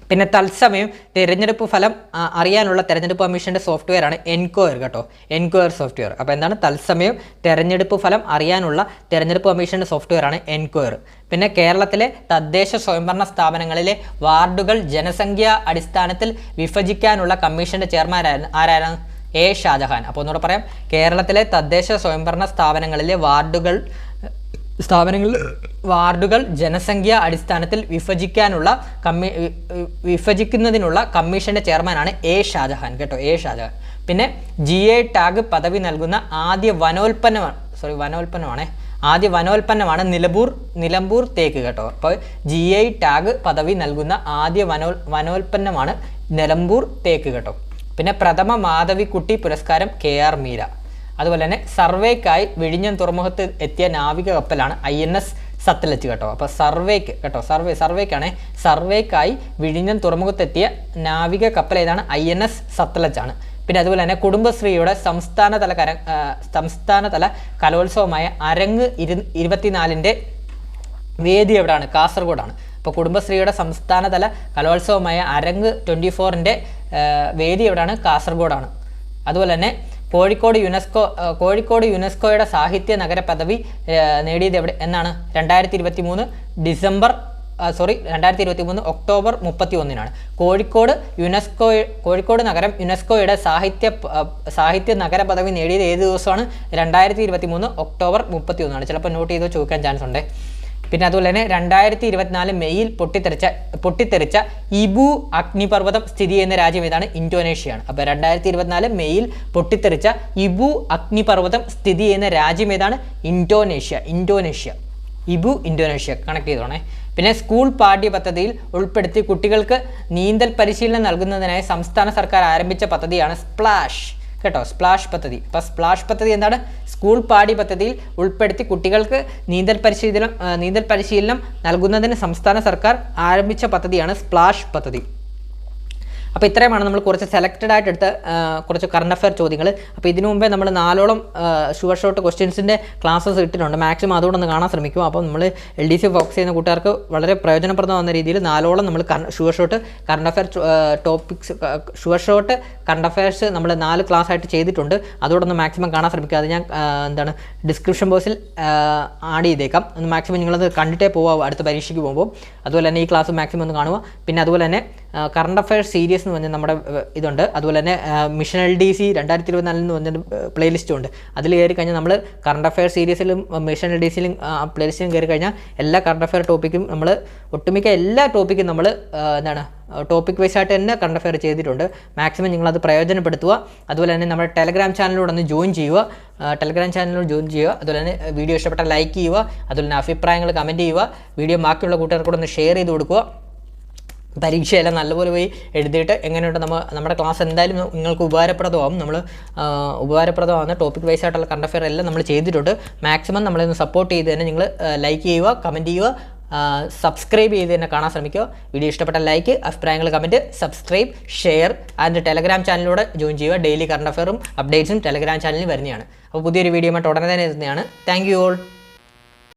പിന്നെ തത്സമയം തിരഞ്ഞെടുപ്പ് ഫലം അറിയാനുള്ള തെരഞ്ഞെടുപ്പ് കമ്മീഷൻ്റെ സോഫ്റ്റ്വെയർ ആണ് എൻക്വയർ കേട്ടോ. Enquire software. അപ്പോൾ എന്താണ്? തത്സമയം തെരഞ്ഞെടുപ്പ് ഫലം അറിയാനുള്ള തെരഞ്ഞെടുപ്പ് കമ്മീഷൻ്റെ സോഫ്റ്റ്വെയർ ആണ് എൻക്വയർ. പിന്നെ കേരളത്തിലെ തദ്ദേശ സ്വയംഭരണ സ്ഥാപനങ്ങളിലെ വാർഡുകൾ ജനസംഖ്യാ അടിസ്ഥാനത്തിൽ വിഭജിക്കാനുള്ള കമ്മീഷൻ്റെ ചെയർമാൻ ആരാണ്? A ഷാജഹാൻ. അപ്പോൾ ഒന്നുകൂടെ പറയാം, കേരളത്തിലെ തദ്ദേശ സ്വയംഭരണ സ്ഥാപനങ്ങളിലെ വാർഡുകൾ ജനസംഖ്യാ അടിസ്ഥാനത്തിൽ വിഭജിക്കുന്നതിനുള്ള കമ്മീഷന്റെ ചെയർമാനാണ് A ഷാജഹാൻ കേട്ടോ. A ഷാജഹാൻ. പിന്നെ GI ടാഗ് പദവി നൽകുന്ന ആദ്യ വനോൽപ്പന്നമാണ് നിലമ്പൂർ തേക്ക് കേട്ടോ. അപ്പോൾ GI ടാഗ് പദവി നൽകുന്ന ആദ്യ വനോൽപ്പന്നമാണ് നിലമ്പൂർ തേക്ക് കേട്ടോ. പിന്നെ പ്രഥമ മാധവിക്കുട്ടി പുരസ്കാരം KR മീര. അതുപോലെ തന്നെ സർവേക്കായി വിഴിഞ്ഞം തുറമുഖത്ത് എത്തിയ നാവിക കപ്പലാണ് INS സത്ലജ് കേട്ടോ. അപ്പോൾ സർവേക്കായി വിഴിഞ്ഞം തുറമുഖത്തെത്തിയ നാവിക കപ്പൽ ഏതാണ്? INS സത്ലജ് ആണ്. പിന്നെ അതുപോലെ തന്നെ കുടുംബശ്രീയുടെ സംസ്ഥാനതല കലോത്സവമായ അരങ്ങ് 24ന്റെ വേദി എവിടെയാണ്? കാസർഗോഡാണ്. അപ്പോൾ കുടുംബശ്രീയുടെ സംസ്ഥാനതല കലോത്സവമായ അരങ്ങ് 24ന്റെ വേദി എവിടെയാണ്? കാസർഗോഡാണ്. അതുപോലെ തന്നെ കോഴിക്കോട് യുനെസ്കോയുടെ സാഹിത്യ നഗര പദവി നേടിയത് എവിടെ എന്നാണ്? 2023 ഒക്ടോബർ 31-നാണ്. കോഴിക്കോട് നഗരം യുനെസ്കോയുടെ സാഹിത്യ നഗര പദവി നേടിയത് ഏത് ദിവസമാണ്? 2023 ഒക്ടോബർ 31-നാണ്. ചിലപ്പോൾ നോട്ട് ചെയ്ത് ചോദിക്കാൻ ചാൻസ് ഉണ്ട്. പിന്നെ അതുപോലെ തന്നെ 2024 മെയ്യിൽ പൊട്ടിത്തെറിച്ച ഇബു അഗ്നിപർവ്വതം സ്ഥിതി ചെയ്യുന്ന രാജ്യം ഏതാണ്? ഇന്തോനേഷ്യയാണ്. അപ്പോൾ 2024 മെയ്യിൽ പൊട്ടിത്തെറിച്ച ഇബു അഗ്നിപർവ്വതം സ്ഥിതി ചെയ്യുന്ന രാജ്യം ഏതാണ്? ഇന്തോനേഷ്യ. ഇബു ഇന്തോനേഷ്യ കണക്ട് ചെയ്തോണേ. പിന്നെ സ്കൂൾ പാഠ്യപദ്ധതിയിൽ ഉൾപ്പെടുത്തി കുട്ടികൾക്ക് നീന്തൽ പരിശീലനം നൽകുന്നതിനായി സംസ്ഥാന സർക്കാർ ആരംഭിച്ച പദ്ധതിയാണ് സ്പ്ലാഷ് കേട്ടോ, സ്പ്ലാഷ് പദ്ധതി. അപ്പോൾ സ്പ്ലാഷ് പദ്ധതി എന്താണ്? സ്കൂൾ പാഠ്യപദ്ധതിയിൽ ഉൾപ്പെടുത്തി കുട്ടികൾക്ക് നീന്തൽ പരിശീലനം നൽകുന്നതിന് സംസ്ഥാന സർക്കാർ ആരംഭിച്ച പദ്ധതിയാണ് സ്പ്ലാഷ് പദ്ധതി. അപ്പോൾ ഇത്രയുമാണ് നമ്മൾ കുറച്ച് സെലക്റ്റഡ് ആയിട്ട് എടുത്ത കുറച്ച് കറണ്ട് അഫെയർ ചോദ്യങ്ങൾ. അപ്പോൾ ഇതിനു മുമ്പേ നമ്മൾ 4ഓളം ഷുവർ ഷോട്ട് ക്വസ്റ്റ്യൻസിൻ്റെ ക്ലാസ്സസ് ഇട്ടിട്ടുണ്ട്. മാക്സിമം അതുകൊണ്ട് ഒന്ന് കാണാൻ ശ്രമിക്കും. അപ്പോൾ നമ്മൾ LDC ഫോക്കസ് ചെയ്യുന്ന കൂട്ടുകാർക്ക് വളരെ പ്രയോജനപ്രദമാകുന്ന രീതിയിൽ 4ഓളം നമ്മൾ sure shot current affair topics current affairs നമ്മൾ 4 ക്ലാസ് ആയിട്ട് ചെയ്തിട്ടുണ്ട്. അതോടൊന്ന് മാക്സിമം കാണാൻ ശ്രമിക്കുക. അത് ഞാൻ ഡിസ്ക്രിപ്ഷൻ ബോക്സിൽ ആഡ് ചെയ്തേക്കാം. ഒന്ന് മാക്സിമം നിങ്ങളത് കണ്ടിട്ടേ പോകാവൂ അടുത്ത പരീക്ഷയ്ക്ക് പോകുമ്പോൾ. അതുപോലെ തന്നെ ഈ ക്ലാസ് മാക്സിമം ഒന്ന് കാണുക. പിന്നെ അതുപോലെ തന്നെ കറണ്ട് അഫെയർ സീരീസ് എന്ന് പറഞ്ഞാൽ നമ്മുടെ ഇതുണ്ട്. അതുപോലെ തന്നെ മിഷൻ LDC 2024 എന്ന് പറഞ്ഞൊരു പ്ലേലിസ്റ്റും ഉണ്ട്. അതിൽ കയറി കഴിഞ്ഞാൽ നമ്മൾ കറണ്ട് അഫെയർ സീരീസിലും മിഷൻ LDCയിലും പ്ലേലിസ്റ്റിലും കയറി കഴിഞ്ഞാൽ എല്ലാ കറണ്ട് അഫെയർ ടോപ്പിക്കും നമ്മൾ ഒട്ടുമിക്ക എല്ലാ ടോപ്പിക്കും നമ്മൾ ടോപ്പിക് വൈസ് ആയിട്ട് തന്നെ കറണ്ട് അഫെയർ ചെയ്തിട്ടുണ്ട്. മാക്സിമം നിങ്ങളത് പ്രയോജനപ്പെടുത്തുക. അതുപോലെ തന്നെ നമ്മുടെ ടെലഗ്രാം ചാനലിലൂടെ ഒന്ന് ജോയിൻ ചെയ്യുക. അതുപോലെ തന്നെ വീഡിയോ ഇഷ്ടപ്പെട്ടാൽ ലൈക്ക് ചെയ്യുക. അതുപോലെ തന്നെ അഭിപ്രായങ്ങൾ കമൻറ്റ് ചെയ്യുക. വീഡിയോ ബാക്കിയുള്ള കൂട്ടുകാർക്കൂടെ ഒന്ന് ഷെയർ ചെയ്ത് കൊടുക്കുക. പരീക്ഷയെല്ലാം നല്ലപോലെ പോയി എഴുതിയിട്ട് എങ്ങനെയുണ്ട് നമ്മുടെ ക്ലാസ് എന്തായാലും നിങ്ങൾക്ക് ഉപകാരപ്രദമാകും. ഉപകാരപ്രദമാകുന്ന ടോപ്പിക് വൈസ് ആയിട്ടുള്ള കറണ്ട് അഫെയർ എല്ലാം നമ്മൾ ചെയ്തിട്ടുണ്ട്. മാക്സിമം നമ്മളൊന്ന് സപ്പോർട്ട് ചെയ്ത് തന്നെ നിങ്ങൾ ലൈക്ക് ചെയ്യുക, കമൻറ്റ് ചെയ്യുക, സബ്സ്ക്രൈബ് ചെയ്ത് തന്നെ കാണാൻ ശ്രമിക്കുക. വീഡിയോ ഇഷ്ടപ്പെട്ട ലൈക്ക്, അഭിപ്രായങ്ങൾ comment, subscribe, share and Telegram ചാനലിലൂടെ ജോയിൻ ചെയ്യുക. ഡെയിലി കറണ്ട് അഫെയറും അപ്ഡേറ്റ്സും ടെലഗ്രാം ചാനലിൽ വരുന്നതാണ്. അപ്പോൾ പുതിയൊരു വീഡിയോ ആയിട്ട് ഉടനെ തന്നെ എത്തുന്നതാണ്. Thank you all.